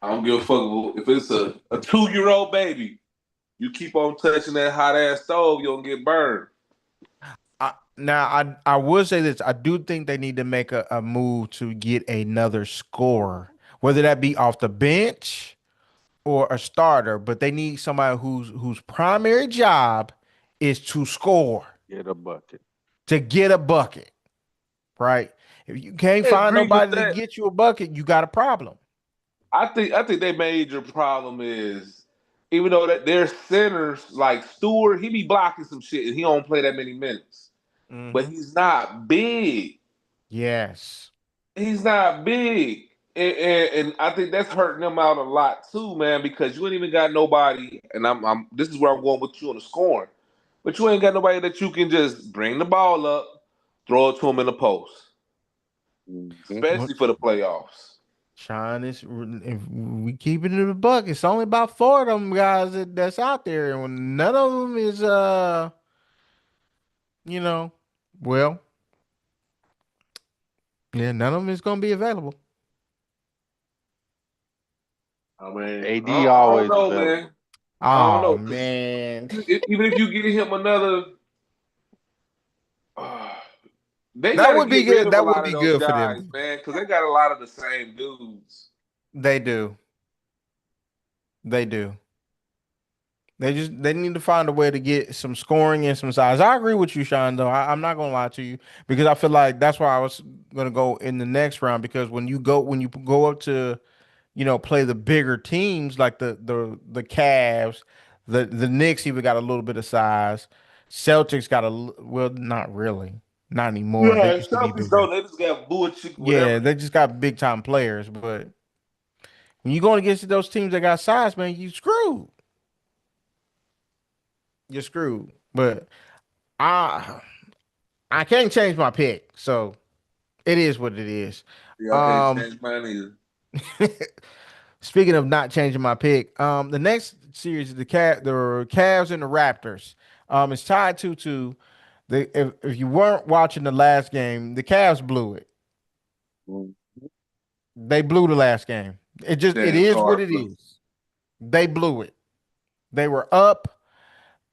I don't give a fuck if it's a 2-year-old baby. You keep on touching that hot ass stove, you'll get burned. I would say this. I do think they need to make a move to get another scorer, whether that be off the bench or a starter, but they need somebody whose primary job is to score, Get a bucket. to get a bucket, right? If you can't I find agree with nobody to that. get you a bucket, you got a problem. I think their major problem is even though that their centers like Stewart, he be blocking some shit and he don't play that many minutes. But Hmm. he's not big. Yes. He's not big. And I think that's hurting them out a lot too, man, because you ain't even got nobody, and I'm this is where I'm going with you on the scoring. But you ain't got nobody that you can just bring the ball up, throw it to him in the post, Mhm. What especially for the playoffs. Sean is if we keep it in the buck, it's only about four of them guys that's out there, and when none of them is you know, well, yeah, none of them is gonna be available. I mean, AD I don't always know, available. man. I don't Oh know because man. even if you get him another, uh, they got That to would be get rid good. of a That would lot be of those good for them. guys, man, because they got a lot of the same dudes. They do. They do. They need to find a way to get some scoring and some size. I agree with you, Sean, though. I'm not gonna lie to you because I feel like that's why I was gonna go in the next round because when you go up to, play the bigger teams like the Cavs, the Knicks even got a little bit of size. Celtics got well, not really. Not anymore. They Yeah, used to be Celtics bigger. though, they just got bullshit, Yeah, whatever. they just got big time players, but when you going against those teams that got size, man, you screwed. You're screwed. But I I can't change my pick, so it is what it is. Yeah, I can't Um, change mine either. speaking of not changing my pick, the next series is the Cavs and the Raptors. It's tied 2-2. If you weren't watching the last game, the Cavs blew it. Mhm. They blew the last game. It James is what it Harden. is. They blew it. They were up.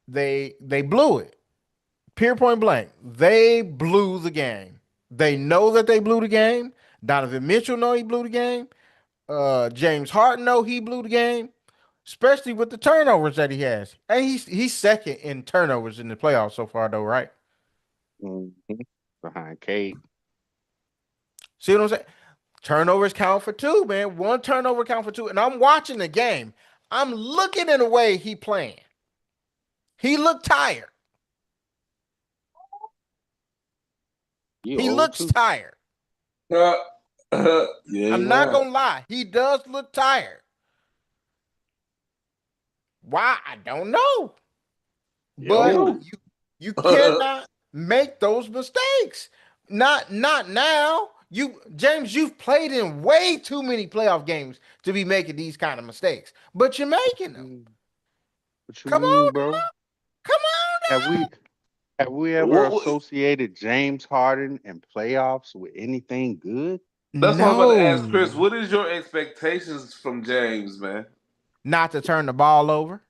They blew it. Pure point blank. They blew the game. They know that they blew the game. Donovan Mitchell know he blew the game. James Harden know he blew the game, especially with the turnovers that he has. And he's second in turnovers in the playoffs so far, though, right? Mhm. Behind Kate. See what I'm saying? Turnovers count for two, man. One turnover count for two. And I'm watching the game. I'm looking at the way he playing. He looked tired. You He old looks too. tired. Yeah, I'm you not right. gonna lie. He does look tired. Why? I don't know. You But old. You. you cannot make those mistakes. Not now. James, you've played in way too many playoff games to be making these kind of mistakes. But you're making them. Mm. What you Come mean, on, bro? come on Have now. we ever What- associated James Harden and playoffs with anything good? That's what I was about to ask No, Chris. What is your expectations from James, man? not to turn the ball over.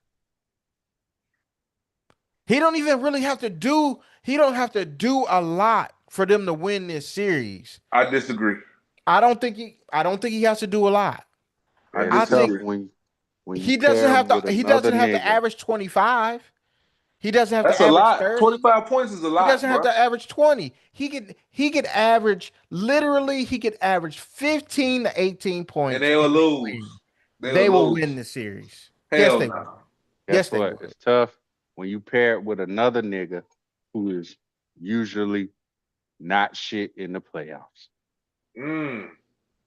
He don't even really have to do. He don't have to do a lot for them to win this series. I disagree. I don't think he has to do a lot. I It's I tough think disagree. when you he doesn't pair have him to. with He another doesn't have to nigga. average 25. He doesn't have to That's a average lot. 30. 25 points is a He lot, doesn't have bro. to average 20. He could average literally. He could average 15 to 18 And points, they will and they lose. win. They will They will win lose. the series. Yes, Hell they would. no. Yes, Guess they what? would. It's tough when you pair it with another nigga who is usually not shit in the playoffs. Mm,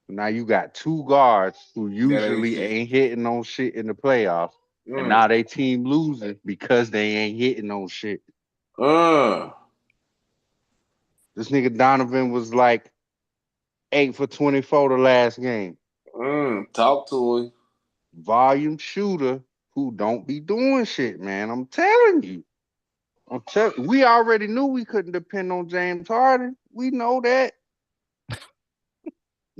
Now you got two guards who that ain't usually shit. ain't hitting on shit in the playoffs, and Mm. now they team losing because they ain't hitting on shit. Uh, This nigga Donovan was like 8 for 24 the last game. talk to him. Volume shooter who don't be doing shit, man. I'm telling you. We already knew we couldn't depend on James Harden. We know that.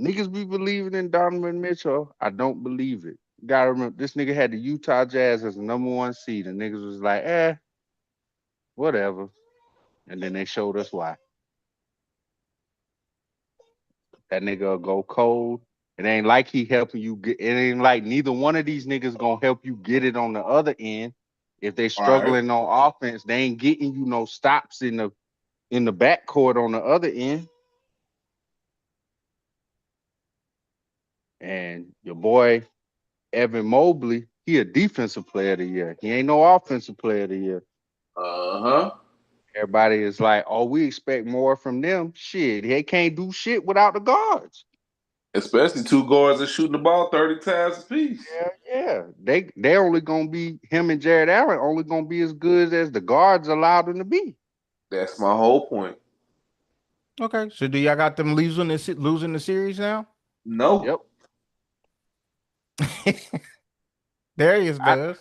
Niggas be believing in Donovan Mitchell. I don't believe it. Gotta remember, this nigga had the Utah Jazz as the #1 seed, and niggas was like, whatever. And then they showed us why. That nigga will go cold It ain't like he helping you get. It ain't like neither one of these niggas gonna help you get it on the other end. If they All right. struggling on offense, they ain't getting you no stops in the backcourt on the other end. And your boy Evan Mobley, he a defensive player of the year. He ain't no offensive player of the year. Uh-huh. Everybody is like, oh, we expect more from them. Shit, they can't do shit without the guards. Especially two guards that shooting the ball 30 times a piece. Yeah, yeah. They only gonna be him and Jared Allen only gonna be as good as the guards allowed them to be. That's my whole point. Okay, so do y'all got them losing the series now? No. Yep. Darius I, does.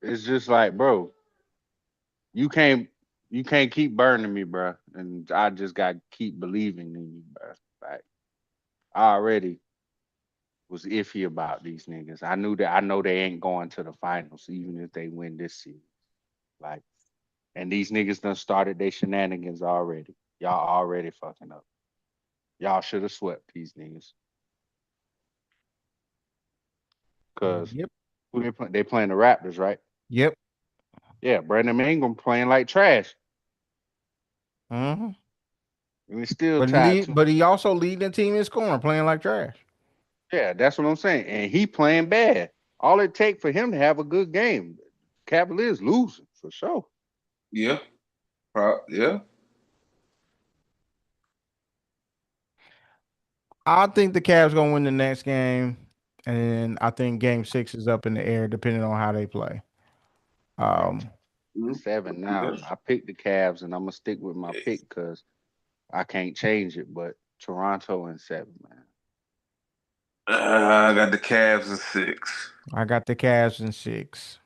it's just like, bro, you can't you can't keep burning me, bro. And I just gotta keep believing in you, bro. Like I already was iffy about these niggas. I know they ain't going to the finals, even if they win this series. Like, and these niggas done started their shenanigans already. Y'all already fucking up. Y'all should have swept these niggas. Cause Yep. who they play? They playing the Raptors, right? Yep. Yeah, Brandon Ingram playing like trash. hmm And it's still tied to. But he also leading the team in scoring, playing like trash. Yeah, that's what I'm saying. And he playing bad. All it take for him to have a good game. Cavaliers losing for sure. Yeah. Yeah. I think the Cavs gonna win the next game, and I think Game 6 is up in the air depending on how they play. Um, Mhm. 7 now. Yes. I picked the Cavs and I'm gonna stick with my pick because I can't change it. But Toronto in 7, man. I got the Cavs in 6. I got the Cavs in 6.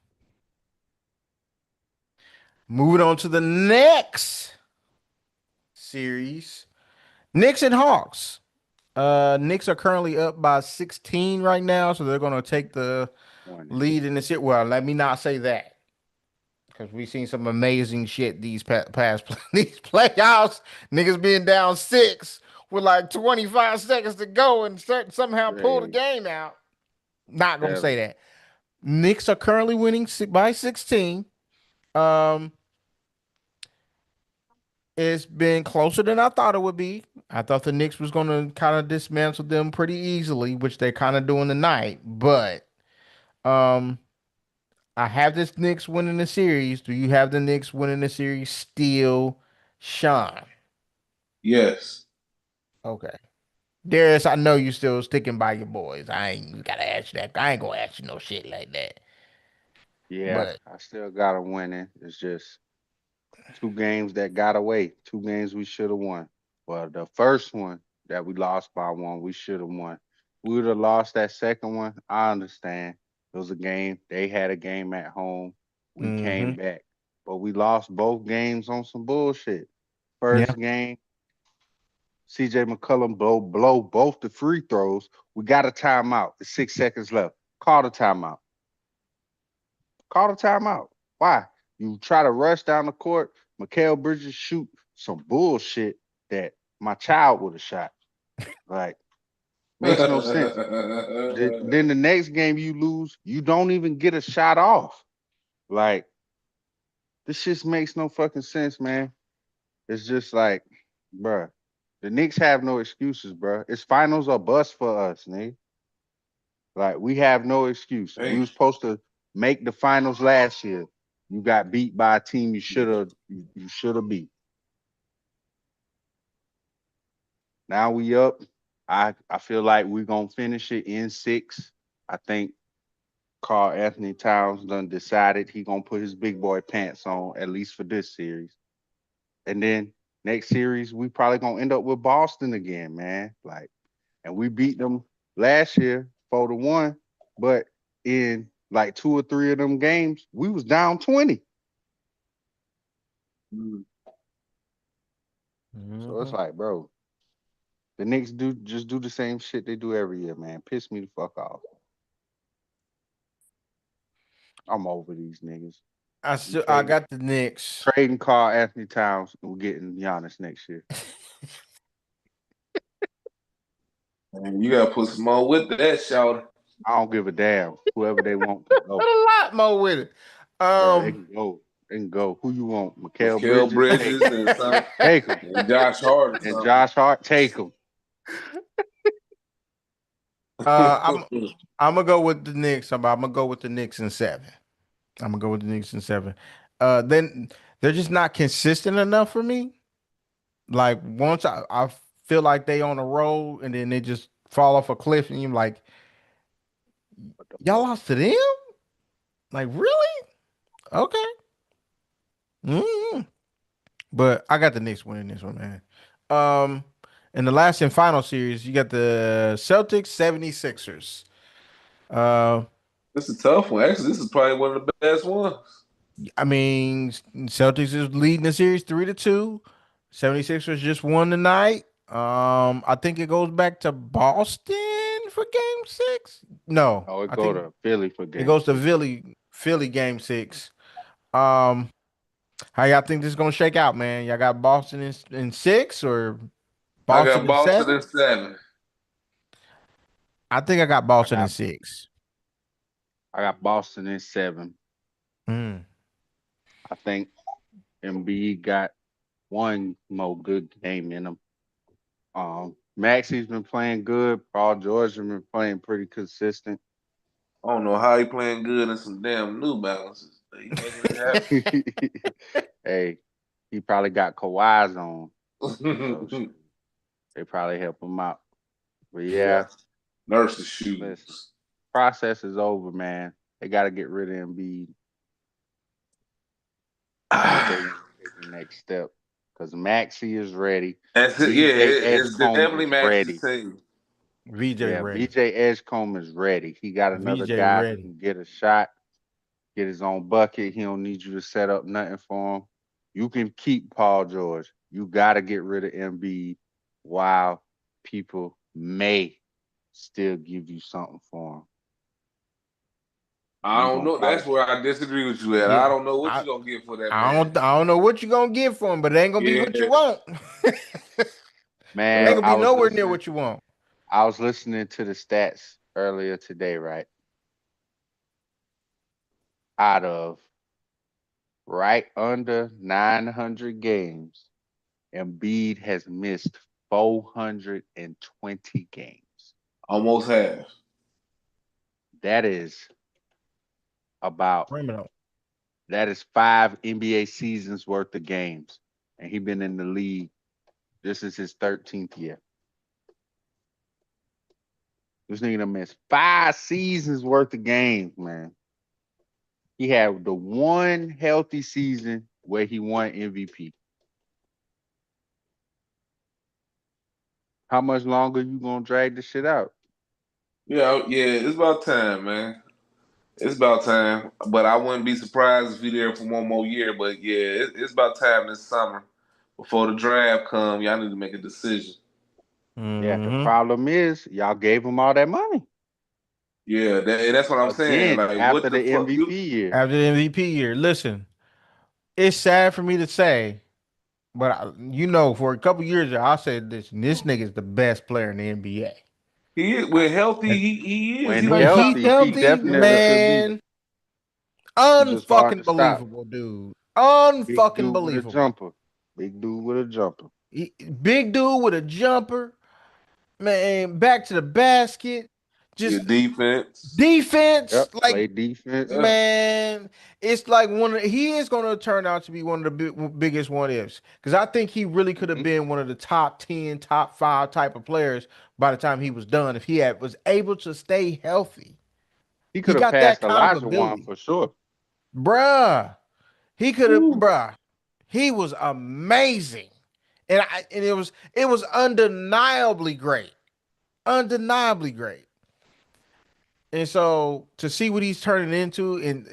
Moving on to the next series, Knicks and Hawks. Knicks are currently up by 16 right now, so they're gonna take the Winning. lead in the series. Well, let me not say that. Because we've seen some amazing shit these past these playoffs. Niggas being down 6 with like 25 seconds to go and somehow pull the Hey, game out. Not gonna say 7. that. Knicks are currently winning by 16. Um, it's been closer than I thought it would be. I thought the Knicks was gonna kind of dismantle them pretty easily, which they're kind of doing tonight. But um, I have this Knicks winning the series. Do you have the Knicks winning the series still, Sean? Yes. Okay. Darius, I know you still sticking by your boys. I ain't gotta ask you that. I ain't gonna ask you no shit like that. Yeah, But I still got to win it. It's just 2 games that got away. 2 games we should have won. Well, the first one that we lost by 1, we should have won. We would have lost that second one. I understand. It was a game. They had a game at home. We came mm-hmm. back, but we lost both games on some bullshit. Yeah. First game, CJ McCollum blow both the free throws. We got a timeout. It's 6 seconds left. Call the timeout. Call the timeout. Why? You try to rush down the court. Mikal Bridges shoot some bullshit that my child would have shot. Like, makes no sense. Then the next game you lose, you don't even get a shot off. Like, this just makes no fucking sense, man. It's just like, bruh, the Knicks have no excuses, bruh. It's finals or bust for us, nigga. Like, we have no excuse. We Hey. were supposed to make the finals last year. You got beat by a team you should have beat. Now we up. I feel like we're gonna finish it in 6. I think Carl Anthony Towns done decided he gonna put his big boy pants on at least for this series. And then next series we probably gonna end up with Boston again, man. Like, and we beat them last year 4-1, but in like 2 or 3 of them games we was down 20. So it's Mm-hmm. like, bro, the Knicks do the same shit they do every year, man. Piss me the fuck off. I'm over these niggas. We I trading got the Knicks. trading Carl Anthony Towns and we're getting Giannis next year. Man, you gotta put some more with that, shout. I don't give a damn. Whoever they want can Put go. a lot more with it. Bro, they can go. They can go. Who you want? Mikael Mikael Bridges? Bridges and some Take him. and Josh Hart or And something. Josh Hart? Take him. I'm gonna go with the Knicks. I'm gonna go with the Knicks in 7. I'm gonna go with the Knicks in 7. Then they're just not consistent enough for me. Like once I feel like they on a roll and then they just fall off a cliff and you're like, y'all lost to them? Like really? Okay. Mhm. But I got the Knicks winning this one, man. Um, in the last and final series, you got the Celtics 76ers. This is a tough one. Actually, this is probably one of the best ones. I mean, Celtics is leading the series 3-2. 76ers just won tonight. I think it goes back to Boston for game 6. No, Oh, it I go think to Philly for it game goes to 6. Philly game 6. Um, how y'all think this is gonna shake out, man? Y'all got Boston in 6 or I Boston got in Boston 7? in 7. I think I got I Boston in got 6. Boston in 7. Mm. I think Embiid got one more good game in him. Maxi's been playing good. Paul George has been playing pretty consistent. I don't know how he playing good in some damn New Balances. He making it Hey, he probably got Kawhi's on, so happen. they probably help him out. But Yeah. yeah, Nurse's shoes. listen, process is over, man. They got to get rid of Embiid if they want to take the next step. Because Maxi is ready. That's it. Yeah, VJ it's Edgecombe definitely is Max's ready. team. VJ Yeah, ready. VJ Edgecombe is ready. He got another VJ guy who ready. can get a shot, get his own bucket. He don't need you to set up nothing for him. You can keep Paul George. You got to get rid of Embiid while people may still give you something for him. I You don't gonna know. probably That's where I disagree with you at. I Yeah. don't know what I you gonna get for that I man. don't know what you're gonna get for him, but it ain't gonna be what you Yeah. want. It ain't man. gonna be nowhere near what you want. I was listening to the stats earlier today, right? Out of right under 900 games, Embiid has missed 420 games. Almost half. That is about Criminal. that is 5 NBA seasons worth of games, and he been in the league. This is his 13th year. This nigga done missed 5 seasons worth of games, man. He had the one healthy season where he won MVP. How much longer you gonna drag this shit out? Yeah, it's about time, man. It's about time. But I wouldn't be surprised if he there for one more year. But yeah, it's about time this summer. Before the draft come, y'all need to make a decision. Yeah, the Mm-hmm. problem is y'all gave him all that money Yeah, that's what I'm saying. again Like, what after the the fuck? MVP year. After the MVP year, listen, it's sad for me to say, but for a couple years there, I said this nigga's the best player in the NBA. He is, when healthy, he is. When He like When a top he's healthy, 10 he healthy, player. definitely could be. man, He's just hard unfucking to stop. believable, dude. Big Unfucking dude with a believable. jumper. Big dude with a jumper. Big dude with a jumper, man. Back to the basket, Yeah, just defense. defense, Yep, like play defense. Yeah. man. It's like he is going to turn out to be one of the biggest what ifs because I think he really could have Mhm. been one of the top 10, top 5 type of players by the time he was done if was able to stay healthy. He He could have got that passed kind of Elijah Wan ability, for sure. bruh. He could have, Woo. bruh. He was amazing, and it was undeniably great, undeniably great. And so to see what he's turning into in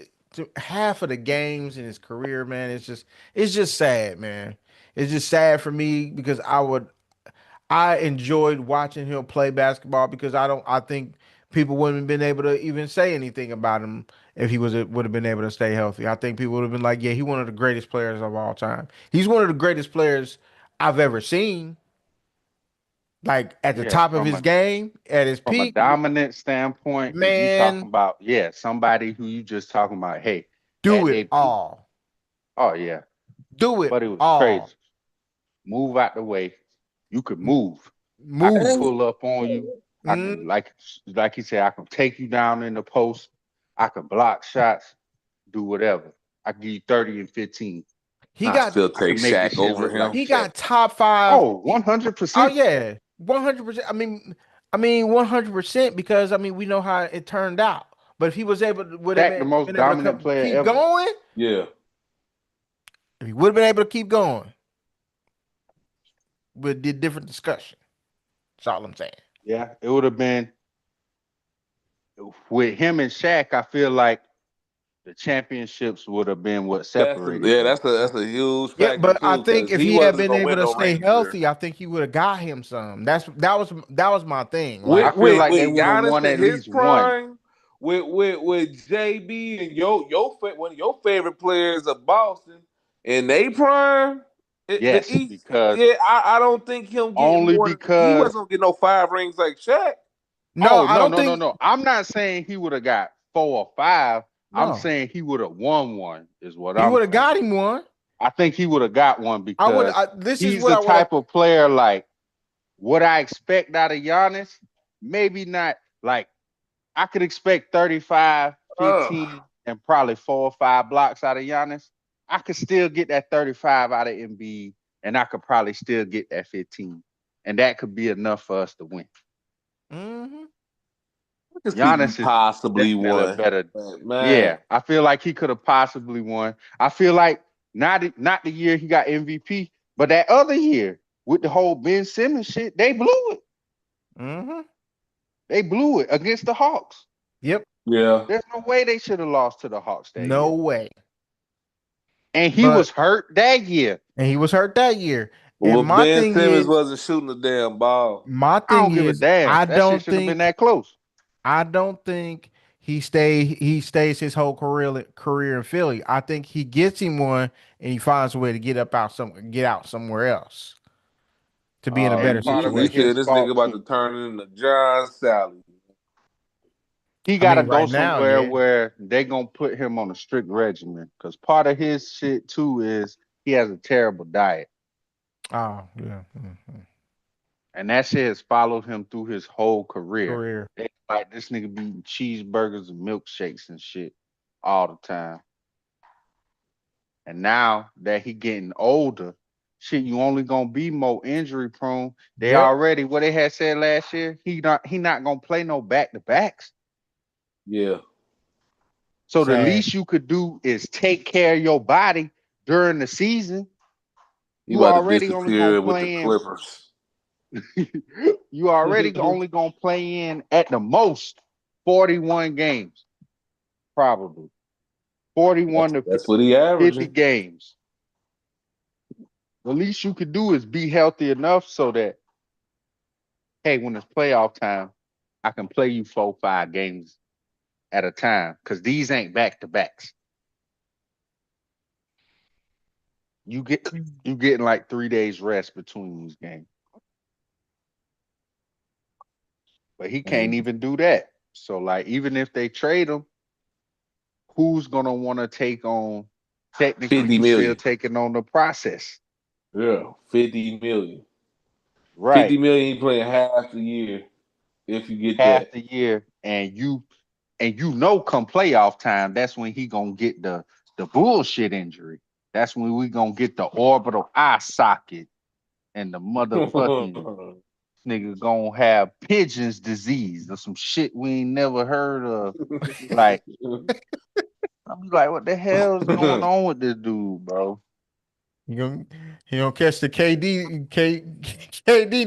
half of the games in his career, man, it's just sad, man. It's just sad for me because I enjoyed watching him play basketball because I think people wouldn't have been able to even say anything about him if he would have been able to stay healthy. I think people would have been like, yeah, he's one of the greatest players of all time. He's one of the greatest players I've ever seen. like at the Yeah, top of his game, at his from a peak, dominant standpoint, if you talking man, about, yeah, somebody who you just talking about, hey, do at it their peak. all. Oh yeah, Do it but it was all. crazy. Move out the way. You could move. I can Move. pull up on you. I Mm, can like he said, I can take you down in the post. I can block shots, do whatever. I can give you 30 and 15. he I got still I take can make this Shaq shit over look like him. he Shaq. got top five. Oh, Oh 100%. yeah, 100%. I mean 100% because I mean we know how it turned out. But if he was able to would have Shaq, the most been able to dominant player keep ever. going, Yeah. if he would have been able to keep going, would did different discussion. That's all I'm saying. Yeah, it would have been with him and Shaq. I feel like the championships would have been what separated them. That's a huge Yeah, factor but I too, think because if he he had wasn't been gonna able win to no stay rings there. healthy, I think he would have got him some. That was my thing. I Like, feel like they With would have Giannis won in at his least one. prime, with JB and one of your favorite players of Boston in they prime, the Yes, East. because Yeah, I don't think him getting only more than he because wasn't gonna get no 5 rings like Shaq. no, oh I no, don't no, no, think no. I'm not saying he would have got 4 or 5. I'm no. saying he would have won one, is what He I'm would have saying. got him one. I think he would have got one I would. because This is he's what the I would have. type of player like what I expect out of Giannis. Maybe not like I could expect 35, Ugh. 15, and probably 4 or 5 blocks out of Giannis. I could still get that 35 out of Embiid, and I could probably still get that 15. And that could be enough for us to win. Mm-hmm. I can see he Giannis is possibly definitely a won. better. Man, Yeah, I feel like he could have possibly won. I feel like not the year he got MVP, but that other year with the whole Ben Simmons shit, they blew it. Mm-hmm. They blew it against the Hawks. Yep. yeah. There's no way they should have lost to the Hawks that No year. way. And he But was hurt that year. and he was hurt that year. And Well, Ben Simmons wasn't shooting the damn ball. my I thing don't give a is, damn. That shit should have been that close. I don't think he stays his whole career in Philly. I think he gets him one and he finds a way to get out somewhere else to be in a And better part of He it situation. said his this nigga fault about to too. turn into John Sally. He I gotta mean, go right now, somewhere yeah. where they gonna put him on a strict regimen. Because part of his shit too is he has a terrible diet. Oh, yeah. Mhm. And that shit has followed him through his whole career. Career. They like this nigga be eating cheeseburgers and milkshakes and shit all the time. And now that he getting older, shit, you only gonna be more injury prone. They Yep. already what they had said last year. He not gonna play no back to backs. Yeah. So the Sad. least you could do is take care of your body during the season. He You about to already only gonna disappear with the play in. Clippers. You already only gonna play in at the most 41 games, probably 41 to That's what he 50 averaging. games. The least you could do is be healthy enough so that, hey, when it's playoff time, I can play you 4 or 5 games at a time because these ain't back to backs. You getting like 3 days rest between these games, but he can't even do that. So like, even if they trade him, who's gonna want to take on? Technically, 50 he's still million. taking on the process, Yeah. 50 million. right? 50 million he playing half the year if you get Half that. the year, and come playoff time, that's when he gonna get the bullshit injury. That's when we gonna get the orbital eye socket and the motherfucking nigga gonna have pigeon's disease or some shit we ain't never heard of. Like, I'm like, what the hell is going on with this dude, bro? He gonna catch the KD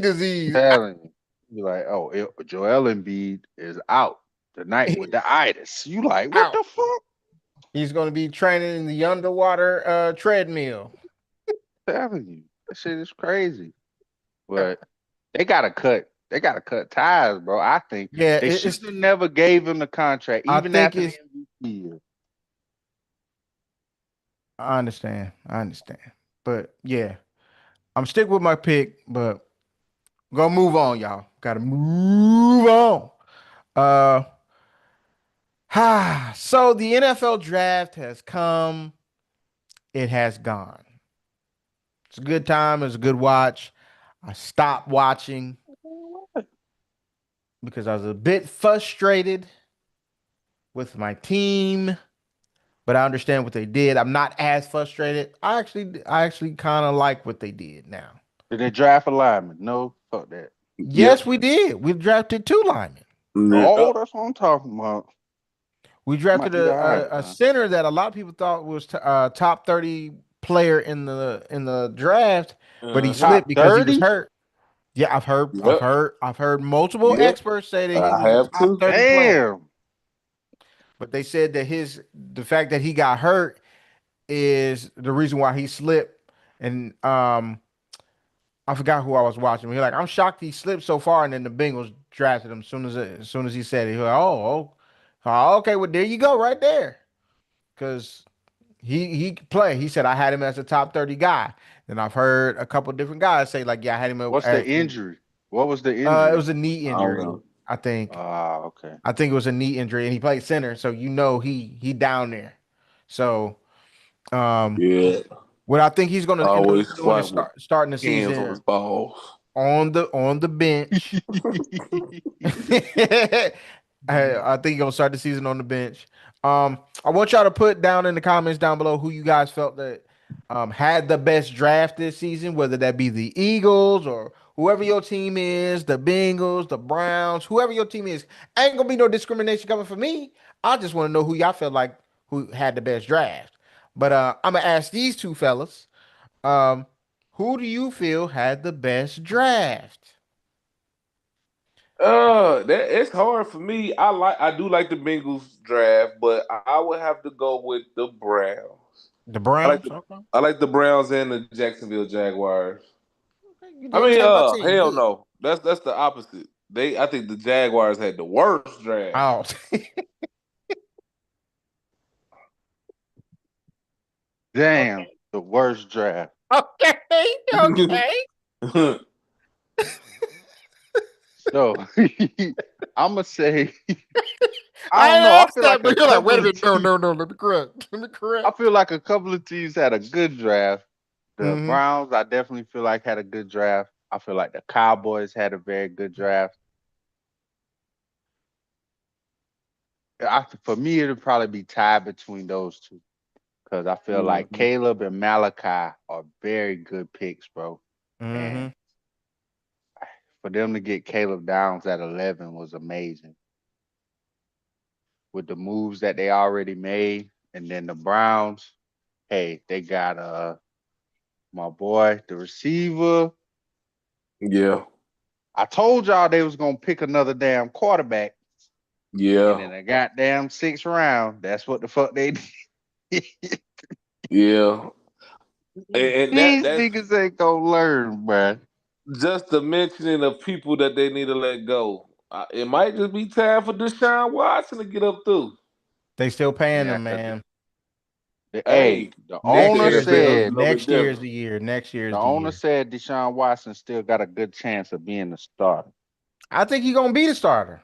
disease. Telling you, you like, oh, Joel Embiid is out tonight with the itis. You like, what Out. the fuck? He's gonna be training in the underwater treadmill. Telling you, that shit is crazy. But they gotta cut. They gotta cut ties, bro. I think Yeah, they should have never gave him the contract, I even think after the it's. MVP year. I understand. But yeah, I'm stick with my pick. But Gonna move on, y'all. Gotta move on. Uh so the NFL draft has come, it has gone. It's a good time, it's a good watch. I stopped watching because I was a bit frustrated with my team, but I understand what they did. I'm not as frustrated. I actually kind of like what they did now. Did they draft a lineman? No, fuck that. Yes, Yep. we did. We drafted two linemen. Oh, Yep. that's what I'm talking about. We Might drafted be all right, a man. center that a lot of people thought was top 30 player in the draft, but he Uh-huh. slipped Top because he was 30? hurt. Yeah, Yep. I've heard multiple Yep. experts say that he I was a have top to. 30 player, Damn. but they said that the fact that he got hurt is the reason why he slipped. And I forgot who I was watching. He like, I'm shocked he slipped so far, and then the Bengals drafted him as soon as he said it. He was like, okay, well there you go, right there, because he play. He said I had him as a top 30 guy. And I've heard a couple different guys say like, yeah, I had him What's the as injury? What was the it injury? was a knee I don't injury. know. I think Ah, okay. I think it was a knee injury, and he played center, so he down there. So um, Yeah. what I think he's going to end up Always doing is fight with starting the hands on his season balls. on the bench. I think he's gonna start the season on the bench. I want y'all to put down in the comments down below who you guys felt that had the best draft this season, whether that be the Eagles or whoever your team is, the Bengals, the Browns, whoever your team is. Ain't gonna be no discrimination coming from me. I just want to know who y'all felt like who had the best draft. But I'm gonna ask these two fellas, um, who do you feel had the best draft? That it's hard for me. I do like the Bengals draft, but I would have to go with the Browns. The I like Browns. the Okay. I like the Browns and the Jacksonville Jaguars. You I did mean, take my team. hell Good. no. That's the opposite. I think the Jaguars had the worst draft. Oh, Damn, the worst draft. okay, okay. So I'm gonna say I I don't know. ain't asked that, but you're like, wait a minute. No, no, no. Let me correct. Let me I correct. feel like a couple of teams had a good draft. The Mm-hmm. Browns, I definitely feel like had a good draft. I feel like the Cowboys had a very good draft. For me, it'd probably be tied between those two because I feel like Mhm. Caleb and Malachi are very good picks, bro. Mm-hmm. And for them to get Caleb Downs at 11 was amazing with the moves that they already made. And then the Browns, hey, they got my boy, the receiver. Yeah. I told y'all they was gonna pick another damn quarterback, and Yeah. in a goddamn sixth round, that's what the fuck they did. Yeah. And These that's niggas ain't gonna learn, bruh. just the mentioning of people that they need to let go. It might just be time for Deshaun Watson to get up through. They still paying Yeah, them, man. Hey, the next Next owner year year's the NFL the is a said little bit next year's different. the year. Next the year's the owner year. said Deshaun Watson still got a good chance of being the starter. I think he gonna be the starter.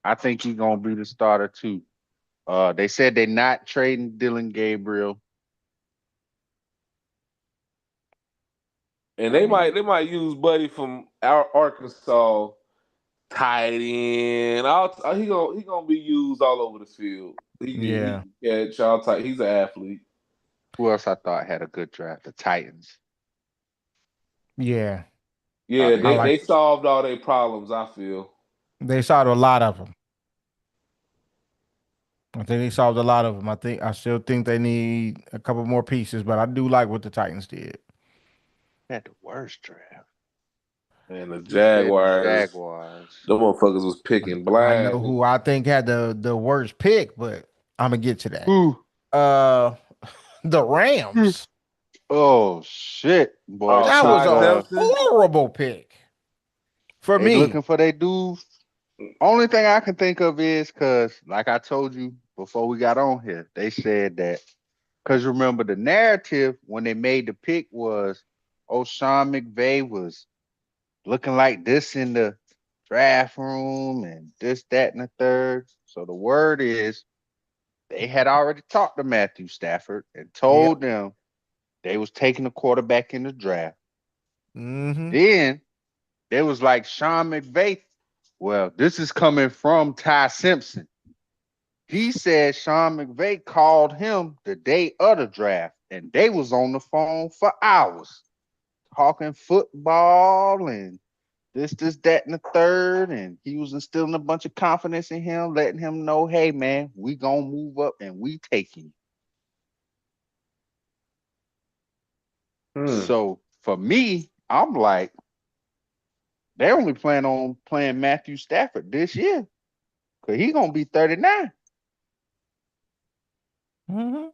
I think he's gonna be the starter too. They said they're not trading Dylan Gabriel. And I mean, they might use Buddy from Arkansas tight end. He gonna be used all over the field. He Yeah. can catch all tight. He's an athlete. who else I thought had a good draft? The Titans. Yeah. Thought Yeah, they I had a like. they good. solved all their problems. I feel. They solved a lot of them. I think they solved a lot of them. I still think they need a couple more pieces, but I do like what the Titans did. They had the worst draft. And the You said the Jaguars, Jaguars. the motherfuckers was picking I know blind. who I think had the worst pick, but I'm gonna get to that. Who? Uh, the Hmm. Rams. Oh shit, boy! Oh, That was Took Ty a Simpson. horrible pick for they me. looking for their dudes. Only thing I can think of is because, like I told you before we got on here, they said that because remember the narrative when they made the pick was, oh, Sean McVay was looking like this in the draft room and this, that, and the third. So the word is they had already talked to Matthew Stafford and Yep. told them they was taking a quarterback in the draft. Mm-hmm. Then they was like Sean McVay. Well, this is coming from Ty Simpson. He said Sean McVay called him the day of the draft, and they was on the phone for hours talking football and this, that, and the third. And he was instilling a bunch of confidence in him, letting him know, hey man, we gonna move up and we taking you. So for me, I'm like, they only plan on playing Matthew Stafford this year. Cause he gonna be 39. Mm-hmm.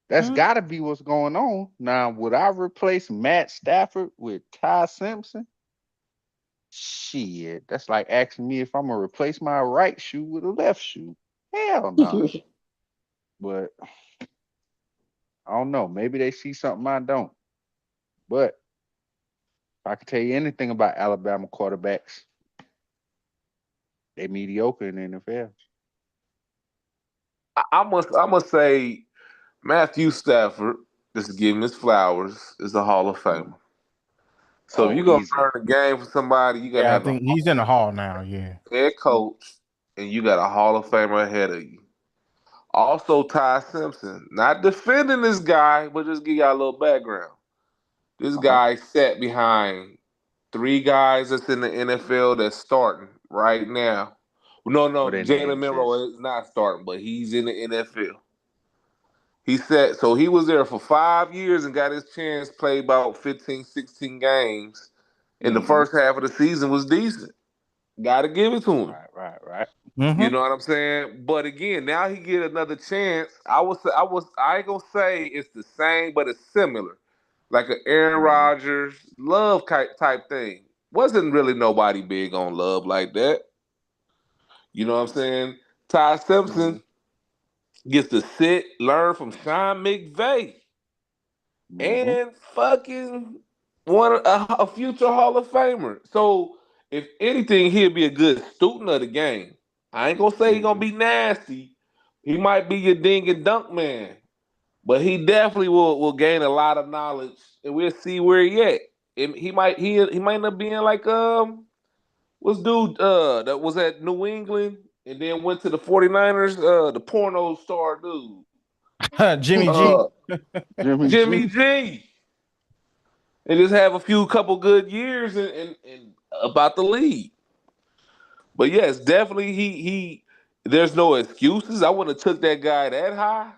That's gotta be what's going on. Now, would I replace Matt Stafford with Ty Simpson? Shit, that's like asking me if I'm gonna replace my right shoe with a left shoe. Hell no. But I don't know. Maybe they see something I don't. But if I can tell you anything about Alabama quarterbacks, they mediocre in the NFL. I must say Matthew Stafford, just to give him his flowers, is a Hall of Famer. So if Oh, you're gonna easy. learn a game for somebody, you gotta Yeah, I have a think he's in the hall now. Yeah. head coach, and you got a Hall of Famer ahead of you. Also, Ty Simpson, not defending this guy, but just give y'all a little background. This Uh-huh. guy sat behind three guys that's in the NFL that's starting right now. No, What no, their Jalen names is. Milroe is not starting, but he's in the NFL. He said so he was there for 5 years and got his chance, played about 15, 16 games. And the Mm-hmm. first half of the season was decent. Gotta give it to him. Right. You Mm-hmm. know what I'm saying? But again, now he get another chance. I ain't gonna say it's the same, but it's similar. Like an Aaron Mm-hmm. Rodgers love type thing. Wasn't really nobody big on love like that. You know what I'm saying? Ty Mm-hmm. Simpson gets to sit, learn from Sean McVay, Mm-hmm. and fucking one a future Hall of Famer. So if anything, he'll be a good student of the game. I ain't gonna say he gonna Mm-hmm. be nasty. He might be your ding and dunk man, but he definitely will gain a lot of knowledge, and we'll see where he at. And he might end up being like what's dude that was at New England and then went to the 49ers, the porno star dude. Jimmy G. Uh Jimmy Jimmy G. G. And just have a couple good years and about the league. But yes, definitely he there's no excuses. I wouldn't have took that guy that high.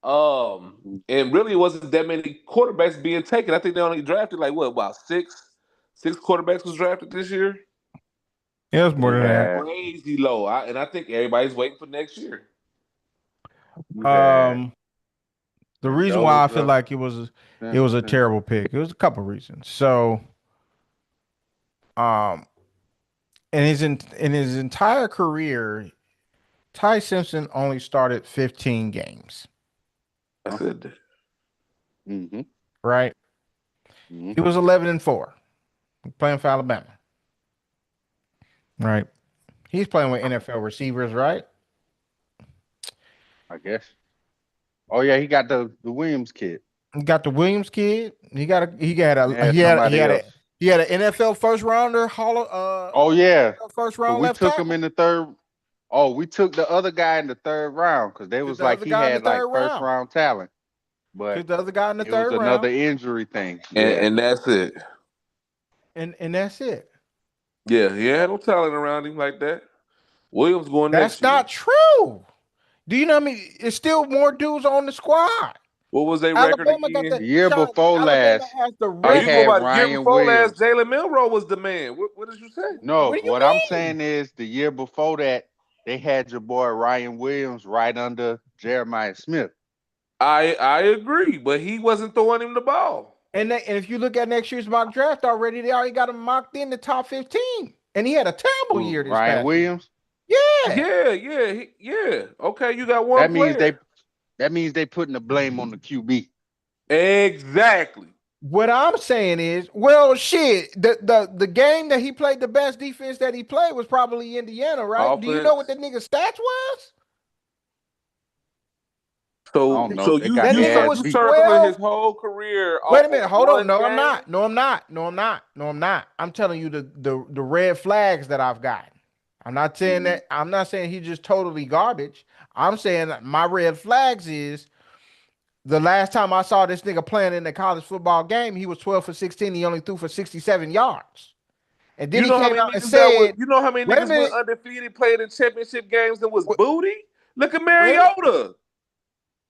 And really it wasn't that many quarterbacks being taken. I think they only drafted like what, about six quarterbacks was drafted this year. Yeah, it was more You than that. had Crazy low. And I think everybody's waiting for next year. you had Um, the reason why I feel Mendoza, like it was a Simpson. terrible pick. It was a couple reasons. So, um, in his entire career, Ty Simpson only started 15 games. I said Mm-hmm. Right? He Mm-hmm. was 11-4 playing for Alabama. Right? He's playing with NFL receivers, right? I guess. Oh yeah, he got the Williams kid. He got the Williams kid. And had somebody else. He had an NFL first rounder, Oh yeah. NFL first But round we left took him tackle. in the third. Oh, we took the other guy in the third round because they was The like other he guy in the had like third first round. round talent. But The other guy in the it was third another round, injury thing. and, Yeah. and that's it. and that's it. Yeah, he had no talent around him like that. Williams going That's next year. not true. Do you know what I mean? It's still more dudes on the squad. What was their record Alabama got again? the The year shot. before Alabama last, has the Oh, they you record. go had by the year Ryan before last. Williams. Jalen Milroe was the man. What did you say? No, What do you what I'm mean? saying is the year before that, they had your boy Ryan Williams right under Jeremiah Smith. I agree, but he wasn't throwing him the ball. And if you look at next year's mock draft already, they already got him mocked in the top 15. And he had a terrible Who, year this Ryan past year. Williams? Yeah. Yeah. Okay, you got one That means player. they putting the blame on the QB. Exactly. What I'm saying is, well, shit. The game that he played the best defense that he played was probably Indiana, right? Do you know what Offense. the nigga stats was? I So don't know. so They you got That you nigga their cir- ass was you beat. circling 12. his whole career Wait a off of minute, hold on. one No, I'm game? not. No, I'm not. No, I'm not. No, I'm not. I'm telling you the red flags that I've gotten. I'm not saying Mhm. that. I'm not saying he's just totally garbage. I'm saying that my red flags is the last time I saw this nigga playing in the college football game, he was 12 for 16. He only threw for 67 yards. And then You he know how came many out and niggas that was? said, You know how many wait a niggas went minute, undefeated, played in championship games, and was wait, booty? Look at wait a minute. Mariota.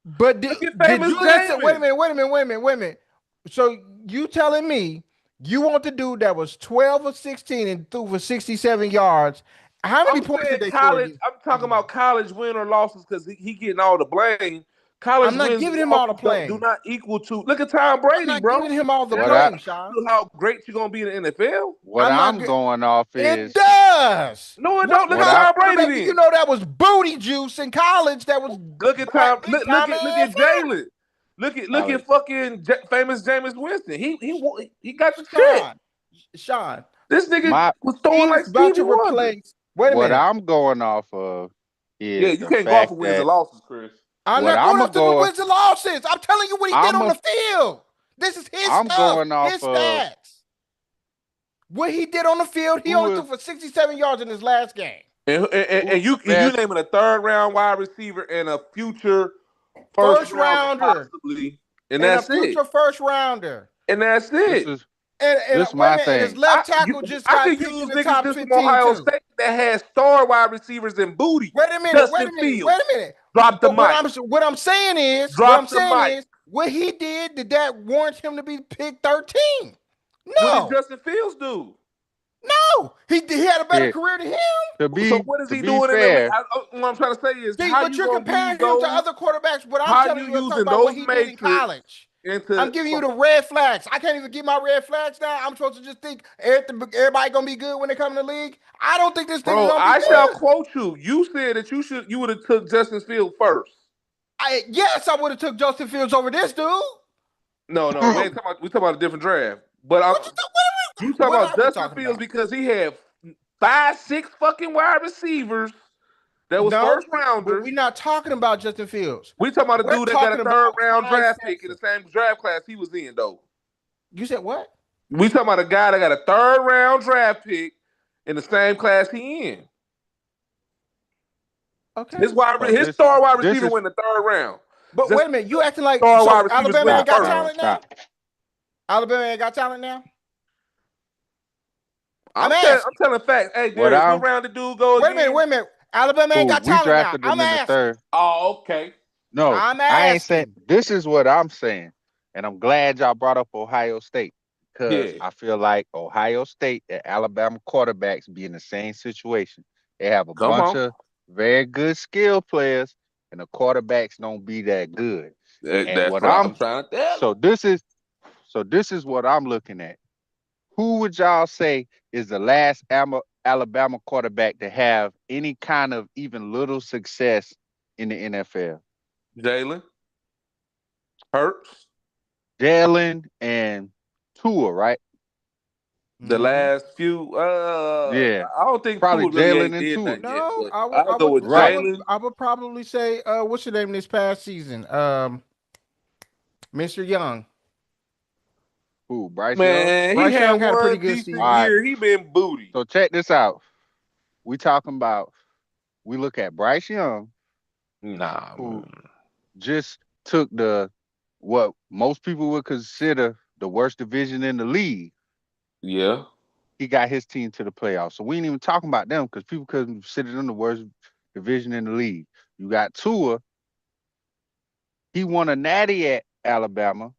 But Look at did famous you listen? Wait a Jameis. minute, wait a minute, wait a minute, wait a minute. So you telling me you want the dude that was 12 or 16 and threw for 67 yards? How many I'm points saying did they score college. against? I'm talking about college win or losses because he getting all the blame. College I'm not wins and giving him all the losses do blame. not equal to. Look at Tom I'm Brady, not bro. giving him all the What That I blame, don't Sean. equal how great you're gonna be in the NFL. what I'm not. I'm going off It is does. No, it What don't. Look what at college I Tom Brady quarterback do you then. know that was booty juice in college? That was Look at Tom. big Look time at ass. Jalen. Look at college. fucking famous Jameis Winston. He got the shit. Sean, Sean, This nigga My was throwing like he's about Stevie to Wonder. replace. Wait a what minute. I'm going off of Yeah, is you the can't go off fact of wins and that losses, Chris. I'm what not I'm going gonna after the go wins and losses. I'm telling you what he did I'm on a the field. This is his I'm stuff, going off his of stats. What he did on the field, he only who threw is for 67 yards in his last game. And, and, who is and you the and you best. naming a third round wide receiver and a future first First rounder rounder possibly, and and a that's it. future first rounder. And that's This it. is And this wait a my minute, and his thing. left tackle just I got could picked in use the niggas top just from 15 Ohio too. State that had star wide receivers and booty. Wait a minute, wait Justin a minute, wait Fields a minute. drop the But mic. what I'm saying Drop the mic. is, what he did that warrant him to be picked 13? What did No, Justin Fields do? no. He had a better Yeah, career than him. So what is to he be doing in the? fair, What I'm trying to say is See, how but you you're gonna use comparing him to those? other quarterbacks. But I'm How telling you you, let's talk using about what those he did in matrix college. I'm into? giving you the red flags. I can't even get my red flags now. I'm supposed to just think everybody gonna be good when they come in the league. I don't think this nigga Bro, gonna be I shall good. quote you. You said that you would have took Justin Fields first. Yes, I would have took Justin Fields over this dude. No, we ain't talking about. We talking about a different draft. But What you you talking what about are we Justin talking Fields about? because he had 5, 6 fucking wide receivers that was No, first but rounders. we're not talking about Justin Fields. We talking about a We're dude that got a talking third about round Ty draft pick in the Simpson. same draft class he was in, though. You said what? We talking about a guy that got a third round draft pick in the same class he in. Okay. so His star wide this receiver is went in the third round. But Just wait a minute, you acting like star wide so receivers Alabama went ain't in got first. talent now? Alabama ain't got talent now? I'm I'm asking. telling facts. Hey, what Darius, what I'm round the dude go Wait a again? minute. Alabama ain't who got we talent now. drafted I'm them in the asking. third. Oh, okay. No, I'm I ain't saying asking. this is what I'm saying. And I'm glad y'all brought up Ohio State because Yeah. I feel like Ohio State and Alabama quarterbacks be in the same situation. They have a Come bunch on. of very good skill players, and the quarterbacks don't be that good. And That's what what I'm I'm trying to tell so him. this is what I'm looking at. Who would y'all say is the last Alabama quarterback to have any kind of even little success in the NFL? Jalen Hurts. Jalen and Tua, right? The Mhm. last few, Yeah, I don't think probably Tua really Jalen ain't and did Tua. nothing yet, No, but I'll go with Right. Jalen. I would probably say what's your name this past season? Mr. Young. Who? Bryce Young. Man, he Bryce had Young had a pretty one good decent All season. right. year. He been booty. So check this out. We talking about. We look at Bryce Young, Nah, who man. just took the what most people would consider the worst division in the league. Yeah. He got his team to the playoffs. So we ain't even talking about them because people couldn't consider them the worst division in the league. You got Tua. He won a natty at Alabama.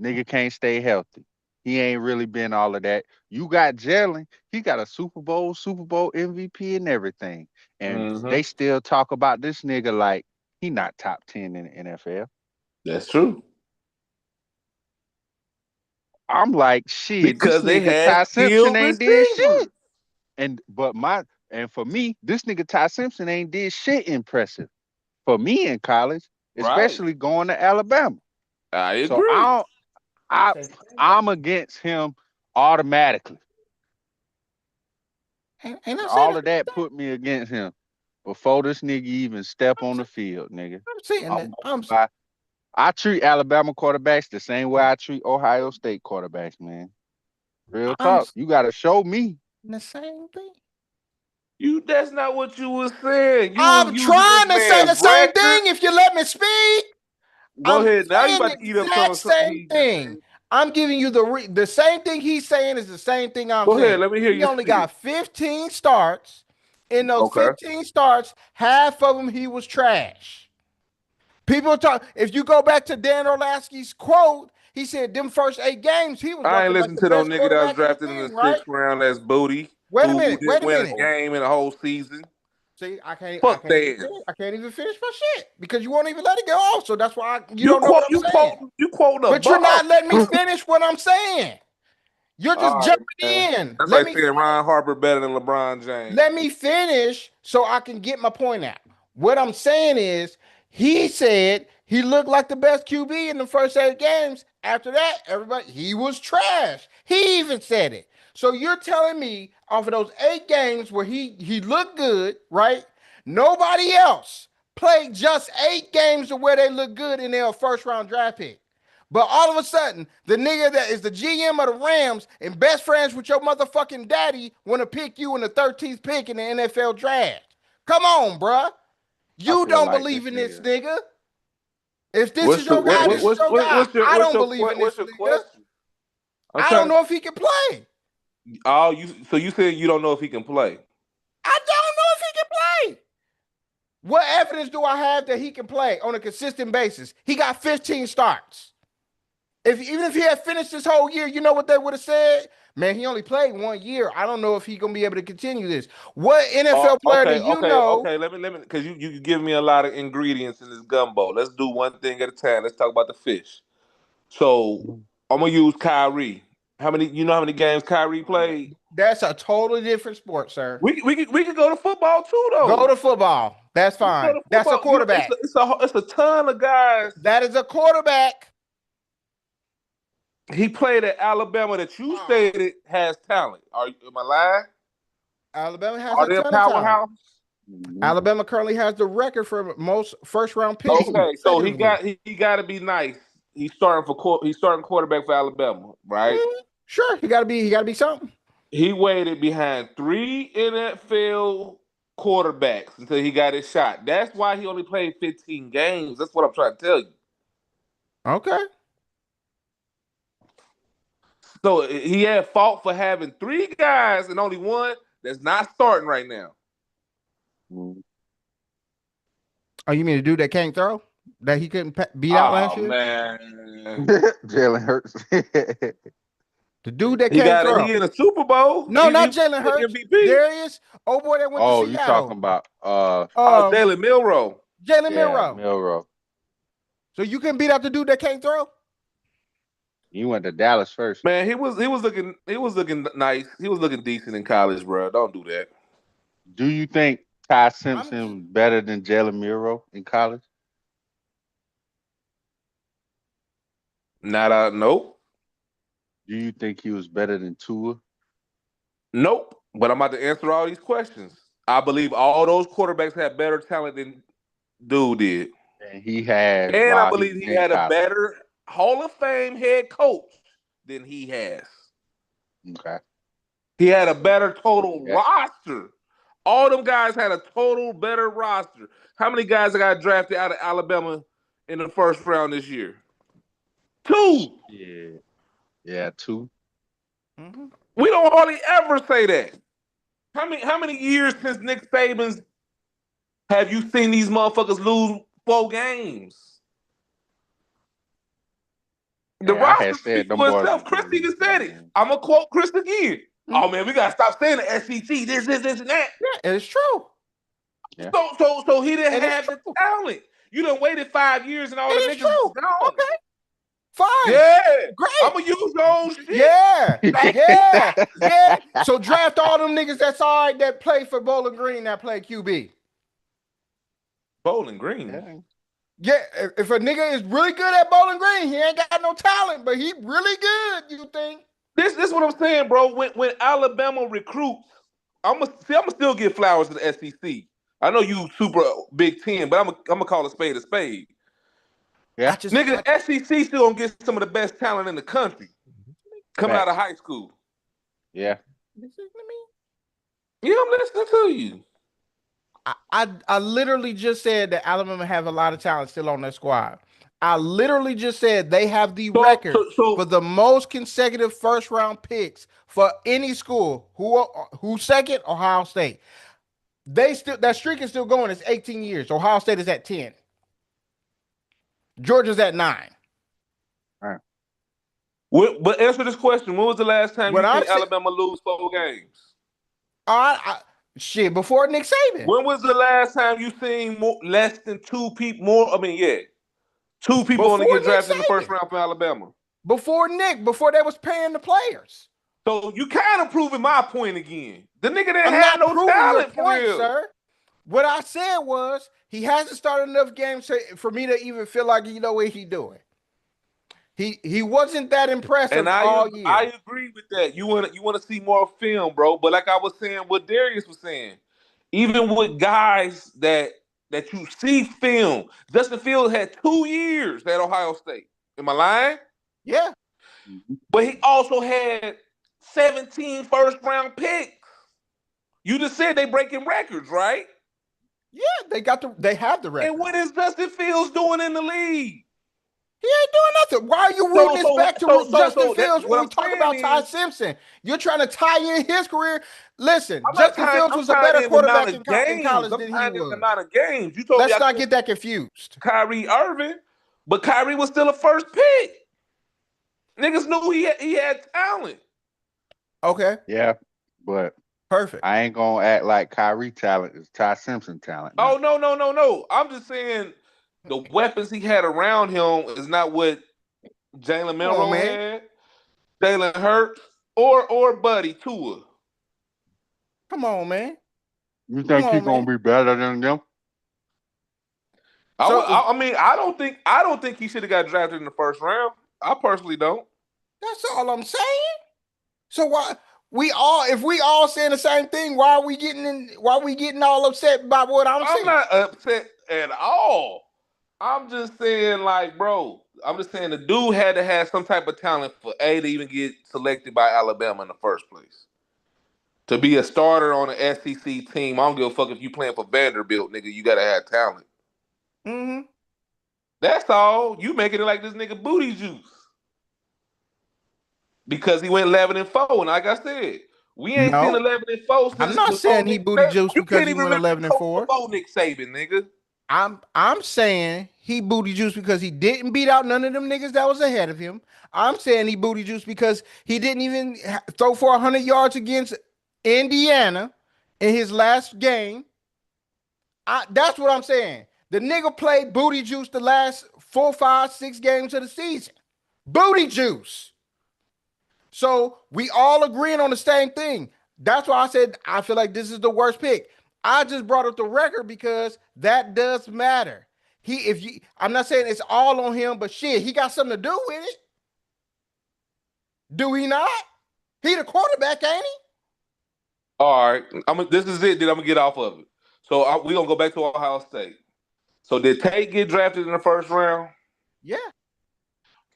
Nigga can't stay healthy. He ain't really been all of that. You got Jalen. He got a Super Bowl MVP and everything. And Mm-hmm. they still talk about this nigga like he not top 10 in the NFL. That's true. I'm like, shit, this Because they nigga had Ty Simpson skilled ain't did receivers. shit. And for me, this nigga Ty Simpson ain't did shit impressive. For me in college, Right. especially going to Alabama. I So agree. I'm against him automatically. Ain't I All of that put me against him before this nigga even step on the field, nigga. I'm saying that. I treat Alabama quarterbacks the same way I treat Ohio State quarterbacks, man. Real talk. You got to show me the same thing. That's not what you was saying. I'm trying to say the same thing. If you let me speak, go ahead. Now you about to eat up some of same thing. I'm giving you the same thing he's saying is the same thing I'm saying. Go ahead. Let me hear you. He only got 15 starts. In those 15 starts, half of them he was trash. People talk. If you go back to Dan Orlovsky's quote, he said them first 8 games he was. I ain't listening to no nigga that was drafted in the 6th round. That's booty. Wait a minute. Win a game in a whole season. See, I can't even finish my shit because you won't even let it go off. So that's why you don't know what I'm saying. You quote but you're not letting me finish what I'm saying. You're just jumping in. That's like saying Ron Harper better than LeBron James. Let me finish so I can get my point out. What I'm saying is, he said he looked like the best QB in the first 8 games. After that, he was trash. He even said it. So you're telling me off of those 8 games where he looked good, right? Nobody else played just 8 games to where they look good in their first round draft pick. But all of a sudden, the nigga that is the GM of the Rams and best friends with your motherfucking daddy want to pick you in the 13th pick in the NFL draft. Come on, bruh. You don't believe in this nigga. If this is your guy, this is your guy. I don't believe in this nigga. I don't know if he can play. So you said you don't know if he can play? I don't know if he can play. What evidence do I have that he can play on a consistent basis? He got 15 starts. Even if he had finished this whole year, you know what they would have said? Man, he only played 1 year. I don't know if he's gonna be able to continue this. What NFL player do you know? Okay, let me, because you give me a lot of ingredients in this gumbo. Let's do one thing at a time. Let's talk about the fish. So I'm gonna use Kyrie. How many games Kyrie played? That's a totally different sport, sir. We could go to football too, though. Go to football. That's fine. That's a quarterback. It's a ton of guys. That is a quarterback. He played at Alabama that you stated has talent. Am I lying? Alabama has a ton powerhouse? Of talent. Alabama currently has the record for most first round picks. Okay, so he got to be nice. He's starting quarterback for Alabama, right? Sure, he got to be something. He waited behind 3 NFL quarterbacks until he got his shot. That's why he only played 15 games. That's what I'm trying to tell you. Okay. So he had fault for having 3 guys and only one that's not starting right now. Oh, you mean the dude that can't throw? That he couldn't beat out last year? Man. Jalen Hurts. The dude that can't throw. He in a Super Bowl. No, not Jalen Hurts. MVP. Darius. Oh boy, that went to Seattle. You talking about Jalen Milroe. Milroe. So you couldn't beat out the dude that can't throw? You went to Dallas first. Man, he was looking nice. He was looking decent in college, bro. Don't do that. Do you think Ty Simpson better than Jalen Milroe in college? Nope. Do you think he was better than Tua? Nope. But I'm about to answer all these questions. I believe all those quarterbacks had better talent than dude did. And he had. And I believe he had a better Hall of Fame head coach than he has. Okay. He had a better total roster. All them guys had a total better roster. How many guys got drafted out of Alabama in the first round this year? 2. Yeah, 2. Mm-hmm. We don't hardly ever say that. How many years since Nick Saban's have you seen these motherfuckers lose 4 games? The roster speaks for itself. Chris even said it. I'm gonna quote Chris again. Mm-hmm. Oh man, we gotta stop saying the SEC. This, and that. Yeah, it's true. Yeah. So he didn't have the talent. You done waited 5 years and all the niggas gone. Okay. Fine. Yeah. Great. I'm gonna use your own shit. Yeah. So draft all them niggas that's all right that play for Bowling Green that play QB. Bowling Green. Yeah, if a nigga is really good at Bowling Green, he ain't got no talent, but he really good. You think? This what I'm saying, bro. When Alabama recruits, I'm gonna still give flowers to the SEC. I know you super Big Ten, but I'm gonna call a spade a spade. Yeah. I just, Nigga, SEC still gonna get some of the best talent in the country coming out of Facts. high school. Yeah. Yeah, I'm listening to you. I literally just said that Alabama have a lot of talent still on their squad. I literally just said they have the So, record so, so for the most consecutive first round picks for any school. Who second? Ohio State. They still that streak is still going. It's 18 years. Ohio State is at 10. Georgia's at 9. but answer this question: when was the last time What you I'm seen saying, Alabama lose 4 games? shit, before Nick Saban. When was the last time you seen less than 2 people? More, I mean, yeah, 2 people only Before get Nick drafted in the first Saban. round from Alabama. Before they was paying the players. So you kind of proving my point again. The nigga didn't I'm have not no proving your talent for point, real. sir. What I said was he hasn't started enough games for me to even feel like you know what he's doing. He wasn't that impressive And all year. I agree with that. You want to see more film, bro. But like I was saying, what Darius was saying, even with guys that you see film, Justin Fields had 2 years at Ohio State. Am I lying? Yeah. Mhm. But he also had 17 first round picks. You just said they breaking records, right? Yeah, they have the record. And what is Justin Fields doing in the league? He ain't doing nothing. Why are you rooting this back to Justin Fields when What we I'm talk saying about Ty is, Simpson? You're trying to tie in his career. Listen, I'm not Justin tying. Fields I'm was a tying better in the amount quarterback of in games. college I'm than he tying in the was. amount of games. You told me Let's I not couldn't get that confused. Kyrie Irving, but Kyrie was still a first pick. Niggas knew he had talent. Okay, Yeah. But perfect. I ain't gonna act like Kyrie talent is Ty Simpson talent Oh now. no. I'm just saying the weapons he had around him is not what Jalen Come on, Milroe man. had, Jalen Hurts, or Buddy Tua. Come on, man. You Come think he on, gonna man. be better than them? So I mean, I don't think he should have got drafted in the first round. I personally don't. that's all I'm saying. So why if we all saying the same thing, why are we getting all upset by what I'm I'm saying? not upset at all. I'm just saying, like, bro, I'm just saying the dude had to have some type of talent for to even get selected by Alabama in the first place. To be a starter on an SEC team, I don't give a fuck if you playing for Vanderbilt, nigga. You gotta have talent. Mm-hmm. That's all. You making it like this nigga booty juice because he went 11-4, and like I said, we ain't seen No, 11-4 I'm since not before saying he Nick booty Saban. juice You because can't he even went really 11 and coach 4. before Nick Saban, nigga. I'm saying he booty juice because he didn't beat out none of them niggas that was ahead of him. I'm saying he booty juice because he didn't even throw for 100 yards against Indiana in his last game. That's what I'm saying. The nigga played booty juice the last 4, 5, 6 games of the season. Booty juice. So we all agreeing on the same thing. That's why I said I feel like this is the worst pick. I just brought up the record because that does matter. I'm not saying it's all on him, but shit, he got something to do with it. Do he not? He the quarterback, ain't he? All right, this is it. Then I'm gonna get off of it. So we gonna go back to Ohio State. So did Tate get drafted in the first round? Yeah.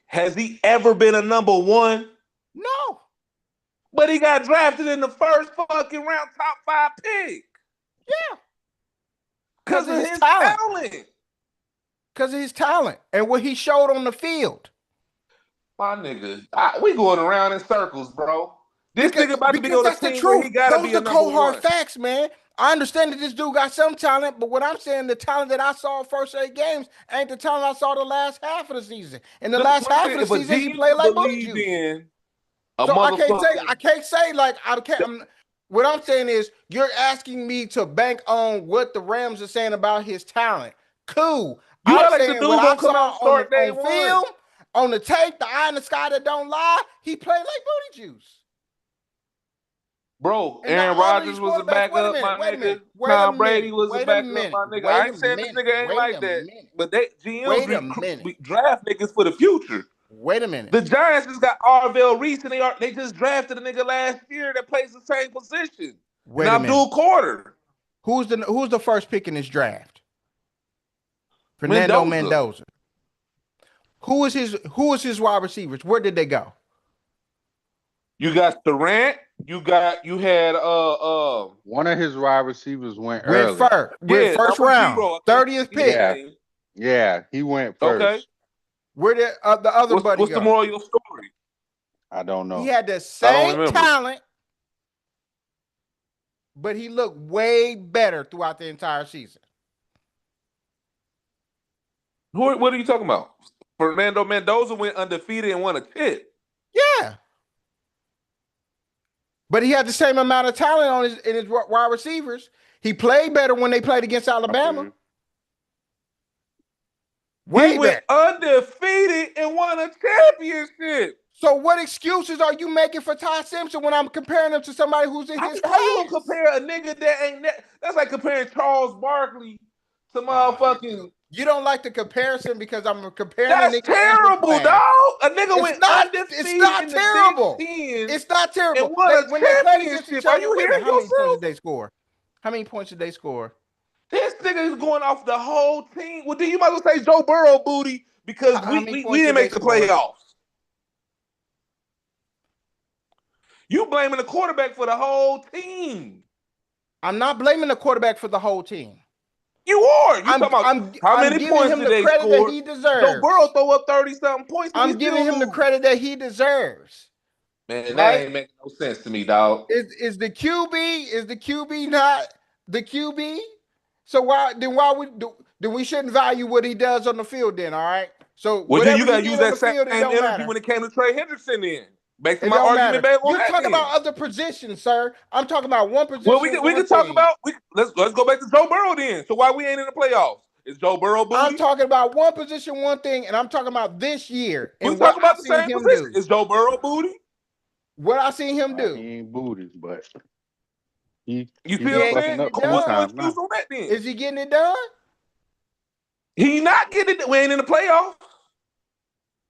Has he ever been a number one? No. But he got drafted in the first fucking round, top 5 pick. Yeah. Because of his talent. Because of his talent and what he showed on the field. My nigga, we going around in circles, bro. This nigga about to be on a That's the team where truth. he gotta Those be a are the number cold hard one. facts, man. I understand that this dude got some talent, but what I'm saying, the talent that I saw first 8 games ain't the talent I saw the last half of the season. In the last half of the season, he played like booty juice. So I can't say like what I'm saying is you're asking me to bank on what the Rams are saying about his talent. Cool. I'm saying what I saw on film, on the tape, the eye in the sky that don't lie, he played like booty juice. Bro, And Aaron not all of Rodgers these was a quarterbacks. Wait a backup, minute. my Wait a minute. nigga. Wait a Tom Brady minute. was a Wait a backup, minute. my nigga. I Wait a ain't saying this minute. nigga ain't Wait like a that, minute. but they GMs Wait a minute. draft niggas for the future. Wait a minute. The Giants just got Arvell Reese, and they just drafted a nigga last year that plays the same position. Wait And a minute. Abdul Carter. Who's the first pick in this draft? Fernando Mendoza. Who is his wide receivers? Where did they go? You got Durant. You had one of his wide receivers went Went early. first round, 30th pick. Yeah, he went first. Okay. Where did the other buddy go? What's the moral of your story? I don't know. He had the same talent, but he looked way better throughout the entire season. What are you talking about? Fernando Mendoza went undefeated and won a chip. Yeah. But he had the same amount of talent in his wide receivers. He played better when they played against Alabama. Okay. He went undefeated and won a championship. So what excuses are you making for Ty Simpson when I'm comparing him to somebody who's in his class? How you gonna compare a nigga that ain't that's like comparing Charles Barkley to motherfucking. You don't like the comparison because I'm comparing. That's terrible, dog. A nigga went undefeated. It's not terrible. It's not terrible. And won a championship. Are you hearing How many yourself? points did they score? How many points did they score? This nigga is going off the whole team. Well, then you might as well say Joe Burrow booty because we didn't make the playoffs. You blaming the quarterback for the whole team. I'm not blaming the quarterback for the whole team. You are. You talking about how many points did they score? That he deserves. Joe Burrow throw up 30-something points. I'm giving him the credit that he deserves. Man, that ain't making no sense to me, dog. Is the QB not the QB? So why we shouldn't value what he does on the field then? All right. So well, then you gotta use that same energy when it came to Trey Hendrickson. Then make my argument back on that. You talk about other positions, sir. I'm talking about one position. Well, we can talk about. Let's go back to Joe Burrow then. So why we ain't in the playoffs? Is Joe Burrow booty? I'm talking about one position, one thing, and I'm talking about this year. We talk about the same position. Is Joe Burrow booty? What I seen him do? He ain't booty, but you feel what I'm saying? What's the excuse on that then? Is he getting it done? He not getting it. We ain't in the playoffs.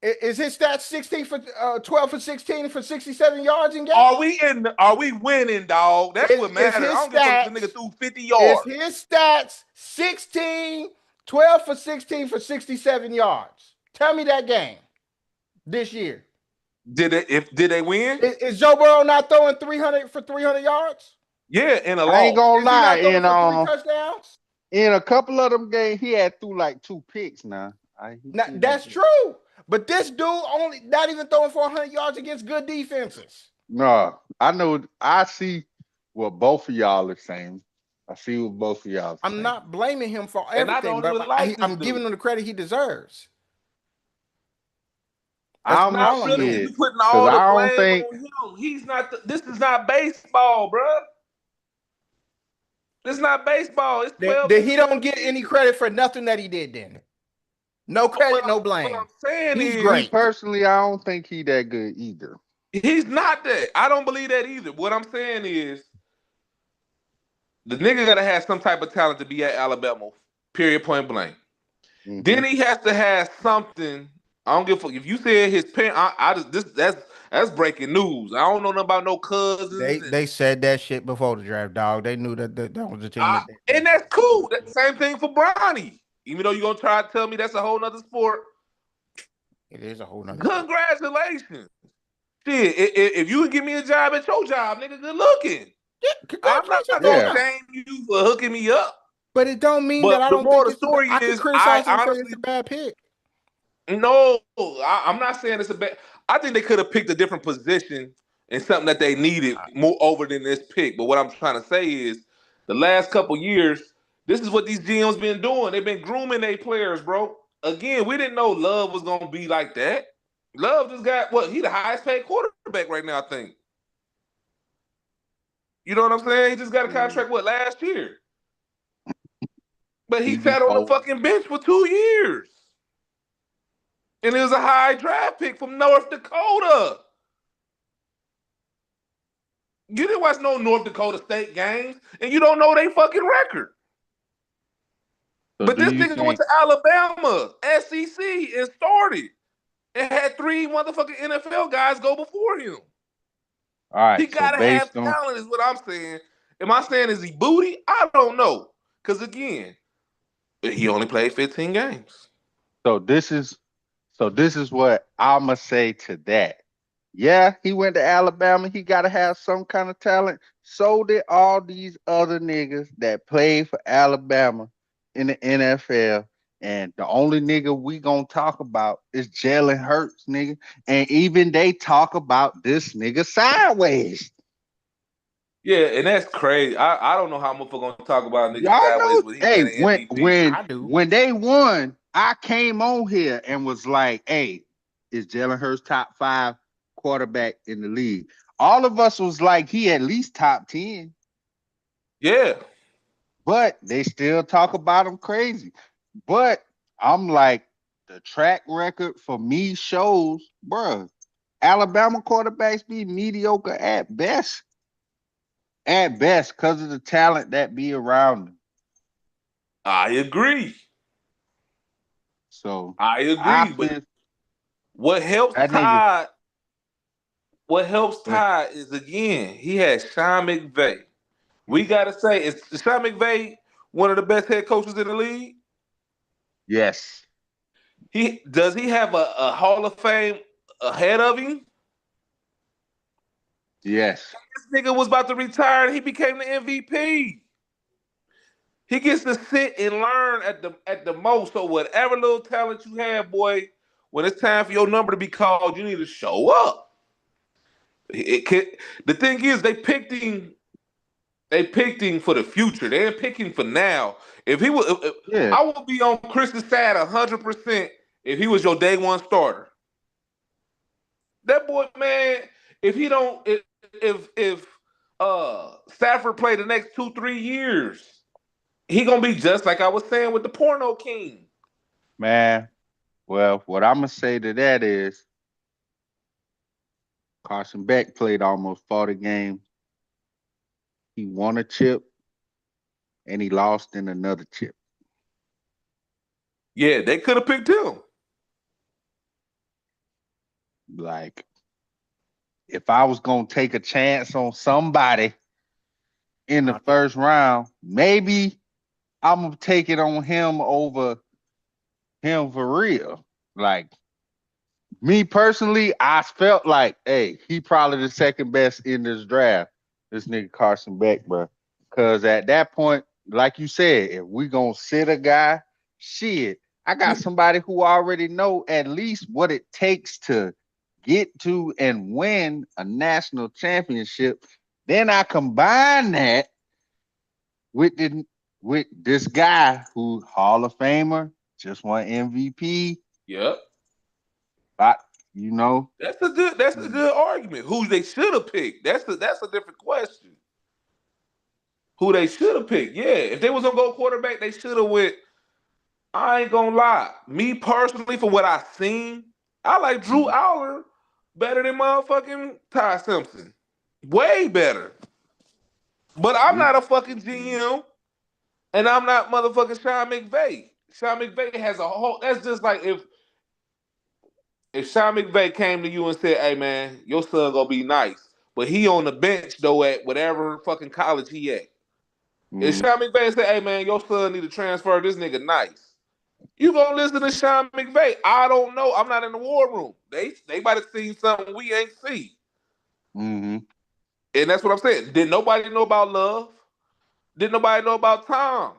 Is his stats 16 for 12 for 16 for 67 yards in game? Are we winning, dog? That's what matters. I don't give a fuck if the nigga threw 50 yards. Is his stats 12 for 16 for 67 yards? Tell me that game this year. Did they win? Is Joe Burrow not throwing 300 for 300 yards? Yeah, in a I ain't gonna lie. In touchdowns? In a couple of them games, he had threw like 2 picks now. That's true. But this dude only not even throwing for 100 yards against good defenses. No, I know. I see what both of y'all are saying. I see what both of y'all are saying. I'm not blaming him for everything, but I'm giving him the credit he deserves. I'm not really putting all the blame on him. He's not. This is not baseball, bro. This is not baseball. It's 12. Then he don't get any credit for nothing that he did. Then no credit, no blame. What I'm saying he's is, great. Personally, I don't think he that good either. He's not that. I don't believe that either. What I'm saying is, the nigga gotta have some type of talent to be at Alabama. Period. Point blank. Mm-hmm. Then he has to have something. I don't give a fuck if you said his parent. That's breaking news. I don't know nothing about no cousins. They said that shit before the draft, dog. They knew that was the team. And that's cool. That's the same thing for Bronny. Even though you're gonna try to tell me that's a whole nother sport. It is a whole nother. Congratulations. Shit, if you would give me a job at your job, nigga, good looking. Yeah, I'm not gonna shame you for hooking me up. But it don't mean that I don't think the story is criticize him for it's a bad pick. No, I'm not saying it's a bad. I think they could have picked a different position and something that they needed more over than this pick. But what I'm trying to say is, the last couple years, this is what these GMs been doing. They've been grooming their players, bro. Again, we didn't know Love was gonna be like that. Love just got he the highest paid quarterback right now, I think. You know what I'm saying? He just got a contract last year. But he sat on the fucking bench for 2 years. And it was a high draft pick from North Dakota. You didn't watch no North Dakota State games, and you don't know they fucking record. So But do this you nigga went think? to Alabama, SEC, and started. And had 3 motherfucking NFL guys go before him. All He right. So gotta have based on talent, is what I'm saying. Am I saying is he booty? I don't know. Because again, he only played 15 games. so this is so this is what I'ma say to that. Yeah, he went to Alabama. He got to have some kind of talent. So did all these other niggas that played for Alabama in the NFL. And the only nigga we gonna talk about is Jalen Hurts, nigga. And even they talk about this nigga sideways. Yeah, and that's crazy. I don't know how much we're gonna talk about niggas Y'all sideways know, when he hey, winning MVP. I do. when they won, I came on here and was like, hey, is Jalen Hurts top 5 quarterback in the league? All of us was like, he at least top 10, Yeah. but they still talk about him crazy. But I'm like, the track record for me shows, bruh, Alabama quarterbacks be mediocre at best, because of the talent that be around them. I agree. So I I agree. But feel what helps that nigga. Todd, what helps But Todd is again, he has Sean McVay. We gotta say, is Sean McVay one of the best head coaches in the league? yes, He have a Hall of Fame ahead of him? yes, This nigga was about to retire and he became the MVP. He gets to sit and learn at the most. So whatever little talent you have, boy, when it's time for your number to be called, you need to show up. The thing is, they picked him. They picked him for the future. They ain't picking for now. If he was, yeah, I would be on Chris's side 100% if he was your day one starter. That boy, man, if he don't, if Stafford play the next 2-3 years, he gonna be just like I was saying with the porno king. man. Well, what I'm gonna say to that is Carson Beck played almost 40 games. He won a chip and he lost in another chip. Yeah, they could have picked him. Like, if I was gonna take a chance on somebody in the first round, maybe I'm gonna take it on him over him for real. Like, me personally, I felt like, hey, he probably the second best in this draft. This nigga Carson Beck, bro. Cause at that point, like you said, if we gonna sit a guy, shit, I got somebody who already know at least what it takes to get to and win a national championship. Then I combine that with with this guy who Hall of Famer, just won MVP. Yep. But you know, That's a good argument. Who they should have picked. That's a different question. Who they should have picked. Yeah. If they was gonna go quarterback, they should have went. I ain't gonna lie. Me personally, for what I seen, I like Drew Aller better than motherfucking Ty Simpson. Way better. But I'm we not a fucking GM, and I'm not motherfucking Sean McVay. Sean McVay has a whole. That's just like if Sean McVay came to you and said, "Hey man, your son gonna be nice," but he on the bench though at whatever fucking college he at. If mm, Sean McVay said, "Hey man, your son need to transfer, this nigga nice," you gonna listen to Sean McVay? I don't know. I'm not in the war room. They might have seen something we ain't see, mm-hmm. and that's what I'm saying. Did nobody know about Love? Did nobody know about Tom?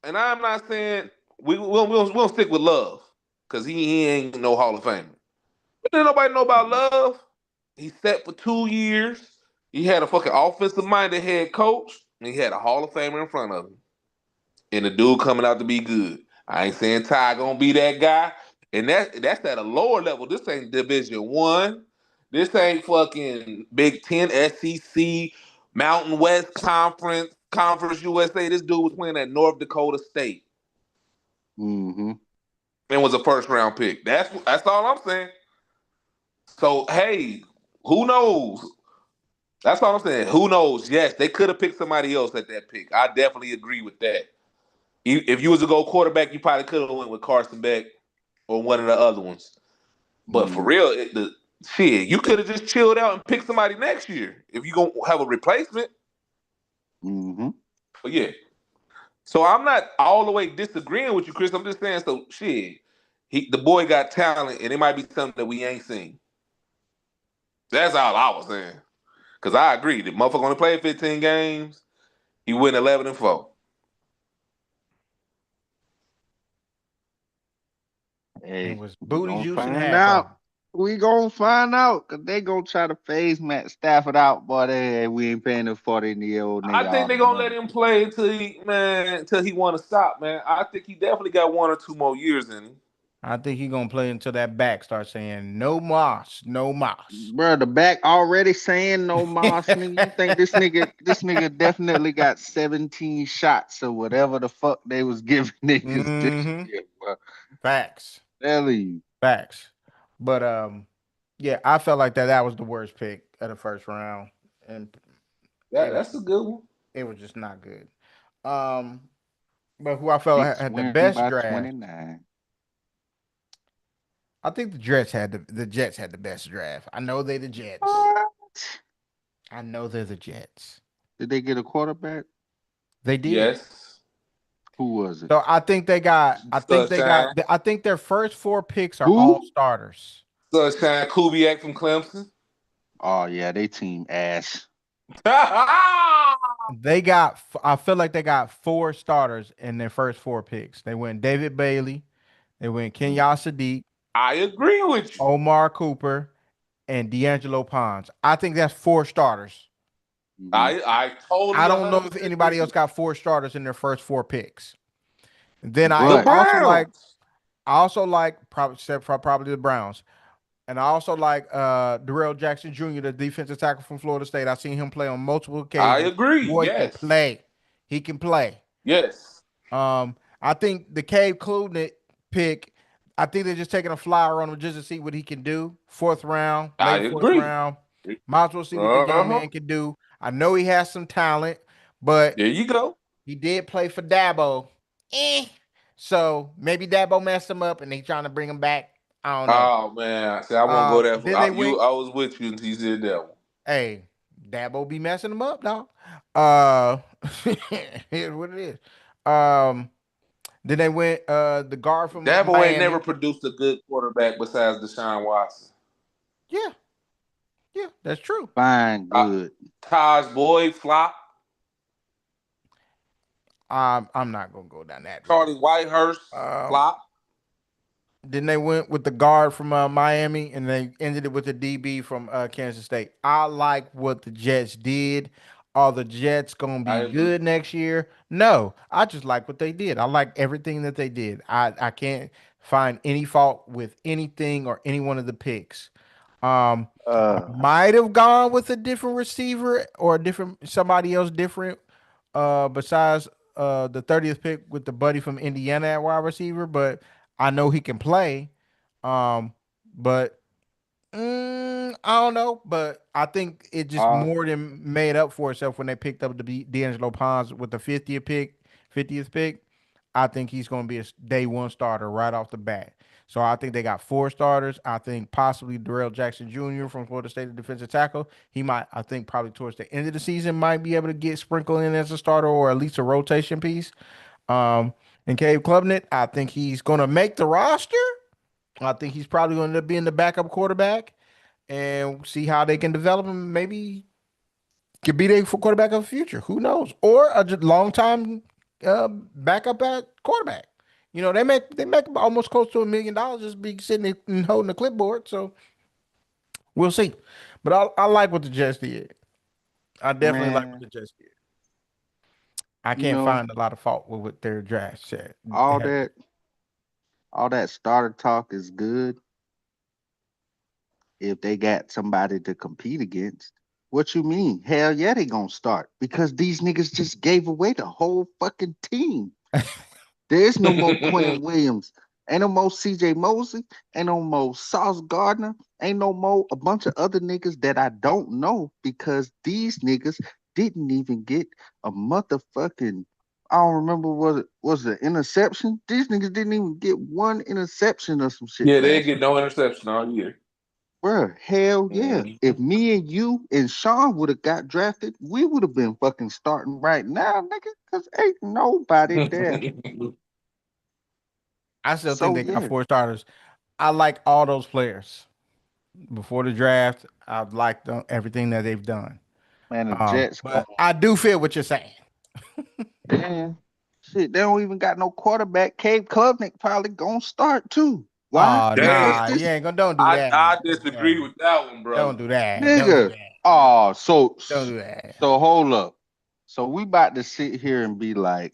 And I'm not saying we'll stick with Love because he ain't no Hall of Famer. But did nobody know about Love? He sat for 2 years. He had a fucking offensive minded head coach, and he had a Hall of Famer in front of him. And the dude coming out to be good. I ain't saying Ty gonna be that guy. And that's at a lower level. This ain't Division One. This ain't fucking Big Ten, SEC, Mountain West Conference, Conference USA. This dude was playing at North Dakota State Mm-hmm. and was a first round pick. That's all I'm saying. So hey, who knows? That's all I'm saying. Who knows? Yes, they could have picked somebody else at that pick. I definitely agree with that. If you was to go quarterback, you probably could have went with Carson Beck or one of the other ones. But for Mm, real, you could have just chilled out and picked somebody next year if you gonna have a replacement. mm-hmm. But yeah, so I'm not all the way disagreeing with you, Chris. I'm just saying, so shit, the boy got talent, and it might be something that we ain't seen. That's all I was saying. Cause I agree, the motherfucker only played 15 games. He went 11-4. It Hey, was we booty gonna juice and find hash out. brown. We gonna find out, cause they gonna try to phase Matt Stafford out, but we ain't paying the 40-year-old I nigga think all they're the gonna let money. him play until he wanna stop, man. I think he definitely got 1 or 2 more years in him. I think he gonna play until that back starts saying no moss, no moss. Bro, the back already saying no Moss, nigga. You think this nigga definitely got 17 shots or whatever the fuck they was giving niggas this Mm-hmm. year, bro. Facts. Telling you. Facts. But yeah, I felt like that was the worst pick of the first round. And it was That's a good one. it was just not good. Um, but who I felt Knicks had the winning best by draft, 29. I think the Jets had the best draft. I know they the Jets. What? I know they're the Jets. Did they get a quarterback? They did. Yes. Who was it? So I think they got. I think they got. Sunshine. I think their first four picks are all Who? starters. Sunshine Kubiak from Clemson. Oh yeah, they team ass. They got. I feel like they got four starters in their first four picks. They went David Bailey. They went Kenyon Sadiq, I agree with you. Omar Cooper, and D'Angelo Pons. I think that's four starters. Mhm. I totally I don't know if 100% agree anybody else with got four starters in their first four picks. Then you. The But Browns. I also like probably except for probably the Browns. And I also like Darrell Jackson Jr., the defensive tackle from Florida State. I've seen him play on multiple I occasions. agree. Boy can Yes. play. He can play. Yes. I think the Cave Klubnik pick, I think they're just taking a flyer on him just to see what he can do. Fourth round, I late fourth agree. round. Might as well see what the young Uh-huh. man can do. I know he has some talent, but There you go. he did play for Dabo. So maybe Dabo messed him up and they trying to bring him back. I don't know. Oh man. See, I won't go that Then far. they went, I was with you until you said that one. hey, Dabo be messing him up, dog. Here's what it is. Um, then they went the guard from Dabo ain't never Miami. produced a good quarterback besides Deshaun Watson. Yeah, yeah, that's true. fine, good. Taj Boyd flop. I'm not gonna go down that road. Charlie Whitehurst Um, flop. then they went with the guard from Miami, and they ended it with the DB from Kansas State. I like what the Jets did. Are the Jets gonna I be agree. good next year? No, I just like what they did. I like everything that they did. I can't find any fault with anything or any one of the picks. I Uh might have gone with a different receiver or a different somebody else different besides the 30th pick with the buddy from Indiana at wide receiver, but I know he can play. Um, but I don't know, but I think it just uh more than made up for itself when they picked up the D'Angelo Pons with the 50th pick. I think he's going to be a day one starter right off the bat. So I think they got four starters. I think possibly Darrell Jackson Jr. from Florida State, defensive tackle. He might, I think, probably towards the end of the season, might be able to get sprinkled in as a starter or at least a rotation piece. Um, and Cave Klubnik, I think he's going to make the roster. I think he's probably going to be in the backup quarterback and see how they can develop him. Maybe could be their quarterback of the future. Who knows? Or a just long time backup at quarterback. You know, they make almost close to $1 million just be sitting and holding the clipboard. So we'll see. But I like what the Jets did. I definitely like what man, the Jets did. I you can't know, find a lot of fault with what their draft said. all that all that starter talk is good if they got somebody to compete against. What you mean? Hell yeah, they gonna start because these niggas just gave away the whole fucking team. There is no more Quinn Williams, ain't no more CJ Mosley, ain't no more Sauce Gardner, ain't no more a bunch of other niggas that I don't know because these niggas didn't even get a motherfucking. I don't remember was it interception. These niggas didn't even get one interception or some shit Yeah, they last ain't get no interception all year. Bruh, hell yeah. Mhm. If me and you and Sean would have got drafted, we would have been fucking starting right now, nigga. Cause ain't nobody there. I still think So they got yeah, 4 starters. I like all those players. Before the draft, I liked everything that they've done. man, the Jets going But I do feel what you're saying. damn. Shit, they don't even got no quarterback. Cade Klubnik probably gonna start too. Why? Oh Because Damn, nah, you this ain't gonna don't do I that. I Don't do disagree that. with that one, brother. Don't do that. Don't do nigga. that. Oh, Don't do that. so hold up. So we about to sit here and be like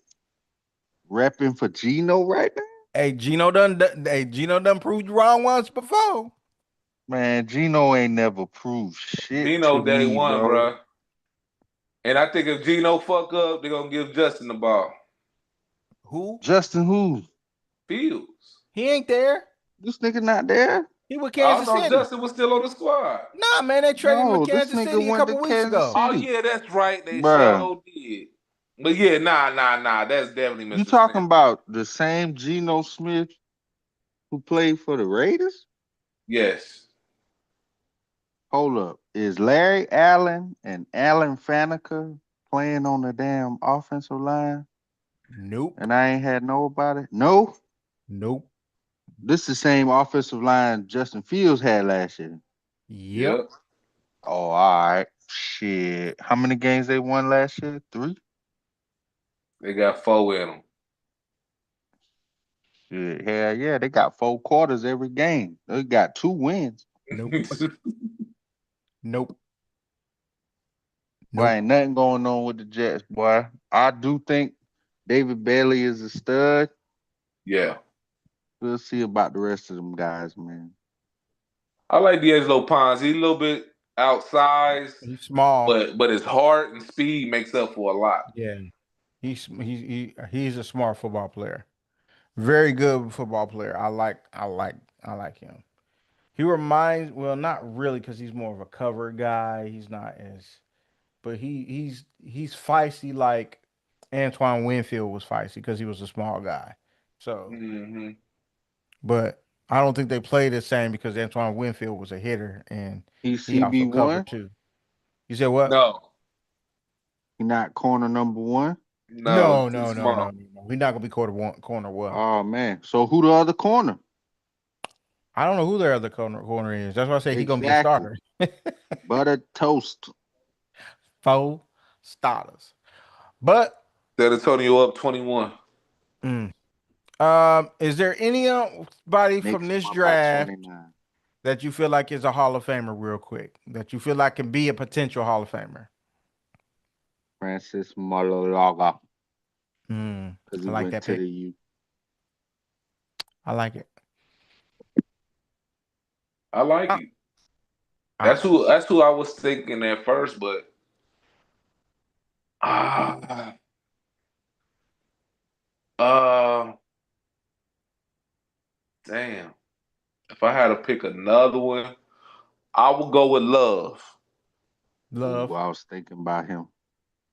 repping for Gino right now? Hey, Gino done proved you wrong once before. Man, Gino ain't never proved shit to Gino day me, one, bro. bro. And I think if Gino fuck up, they're gonna give Justin the ball. Who? Justin who? Fields. He ain't there. This nigga not there? He with I Kansas thought City. Justin was still on the squad. Nah, man, they traded him to No, this Kansas nigga City a went to couple weeks Kansas ago. Oh City. yeah, that's right. They Bruh. so did. But yeah, nah. That's definitely You Mr. talking Snap. about the same Geno Smith who played for the Raiders? Yes. Hold up. Is Larry Allen and Alan Faneca playing on the damn offensive line? Nope. And I ain't had nobody? No. Nope. This the same offensive line Justin Fields had last year. Yep. Yep. Oh, all right. Shit. How many games they won last year? 3? They got 4 in them. Shit. Hell yeah. They got 4 quarters every game. They got 2 wins. Nope. Nope. Boy, Nope. ain't nothing going on with the Jets, boy. I do think David Bailey is a stud. Yeah. We'll see about the rest of them guys, man. I like D'Angelo Pons. He's a little bit outsized, He's small. but his heart and speed makes up for a lot. Yeah. He's a smart football player. Very good football player. I like him. He reminds well, not really because he's more of a cover guy. He's not as but he's feisty like Antoine Winfield was feisty because he was a small guy. So Hmm. but I don't think they play the same because Antoine Winfield was a hitter and He's he also CB1. covered too. You said what? No, He not corner number 1. no, No, he's too no, no, no, small. no. We're not gonna be corner one. Oh man. So who the other corner? I don't know who their other corner is. That's why I say he's gonna be a Exactly. starter. Butter toast. 4 starters. But San Antonio up 21. mm, is there anybody Knicks from this won by draft 29. that you feel like is a Hall of Famer real quick? That you feel like can be a potential Hall of Famer? Francis Malalaga. Because I he like went that to pick. the U. I like it. I like Uh, it. uh, That's who I was thinking at first, but ah, uh, damn. If I had to pick another one, I would go with Love. Ooh, Love. I was thinking about him.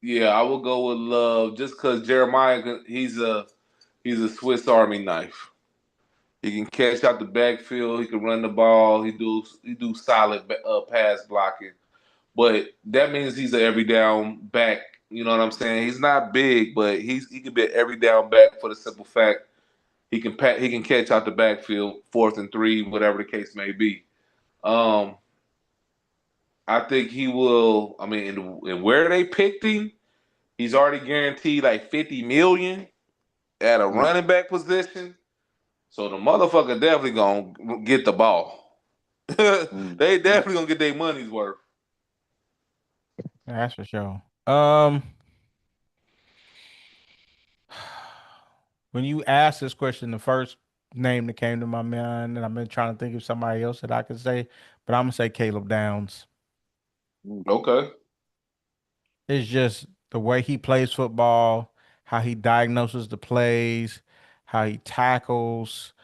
Yeah, I would go with Love just because Jeremiah, he's a Swiss Army knife. He can catch out the backfield. He can run the ball. He do solid pass blocking. But that means he's an every down back. You know what I'm saying? He's not big, but he can be an every down back for the simple fact he can catch out the backfield, 4th and 3, whatever the case may be. Um, I think he will. I mean, and where they picked him, he's already guaranteed like 50 million at a Mm, running back position. So the motherfucker definitely gonna get the ball. mm. They definitely gonna get their money's worth. That's for sure. When you asked this question, the first name that came to my mind, and I've been trying to think of somebody else that I could say, but I'm gonna say Caleb Downs. Okay. It's just the way he plays football, how he diagnoses the plays, how he tackles,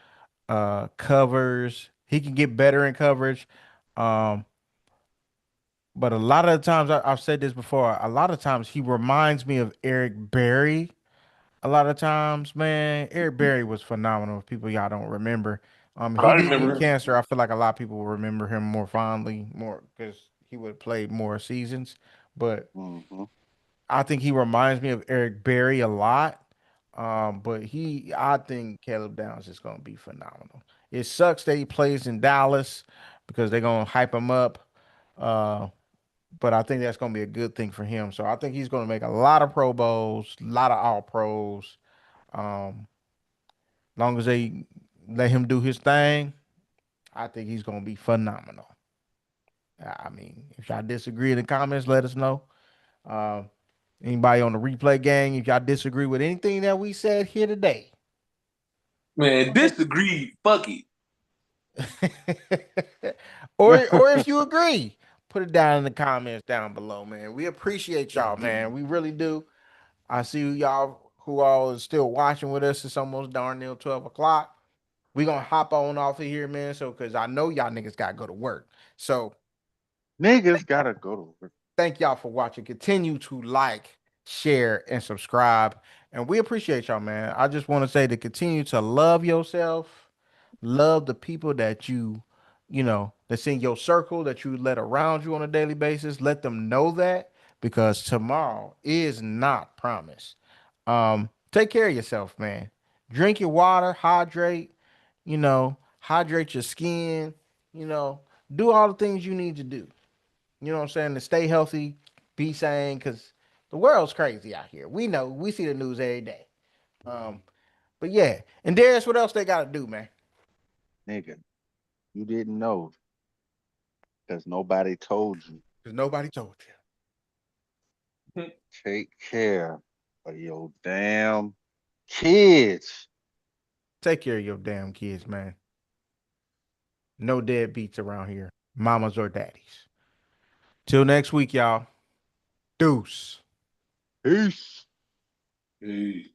covers. He can get better in coverage, Um, but a lot of the times I've said this before. A lot of times he reminds me of Eric Berry. A lot of times, man, Eric Berry was phenomenal. If people y'all don't remember, he I did get remember. cancer. I feel like a lot of people will remember him more fondly, more because he would have played more seasons. But Mm-hmm. I think he reminds me of Eric Berry a lot. But I think Caleb Downs is going to be phenomenal. It sucks that he plays in Dallas because they're going to hype him up. Uh, but I think that's going to be a good thing for him. So I think he's going to make a lot of Pro Bowls, a lot of All Pros. Um, long as they let him do his thing, I think he's going to be phenomenal. I mean, if y'all disagree in the comments, let us know. Uh, Anybody on the replay gang, if y'all disagree with anything that we said here today, Man, disagreed. Fuck it. or if you agree, put it down in the comments down below, man. We appreciate y'all, man. We really do. I see y'all who all is still watching with us. It's almost darn near 12 o'clock. We gonna hop on off of here, man. So, cause I know y'all niggas gotta go to work. So, Niggas gotta go to work. thank y'all for watching. Continue to like, share, and subscribe. And we appreciate y'all, man. I just want to say to continue to love yourself, love the people that that's in your circle that you let around you on a daily basis. Let them know that because tomorrow is not promised. Take care of yourself, man. Drink your water, hydrate your skin, do all the things you need to do. You know what I'm saying? To stay healthy, be sane, because the world's crazy out here. We know, we see the news every day. Um, but yeah. And Darius, what else they gotta do, man? Nigga, you didn't know because nobody told you. Because nobody told Take care of your damn kids. Take care of your damn kids, man. No deadbeats around here. Mamas or daddies. Till next week, y'all. Deuce. Peace. Hey.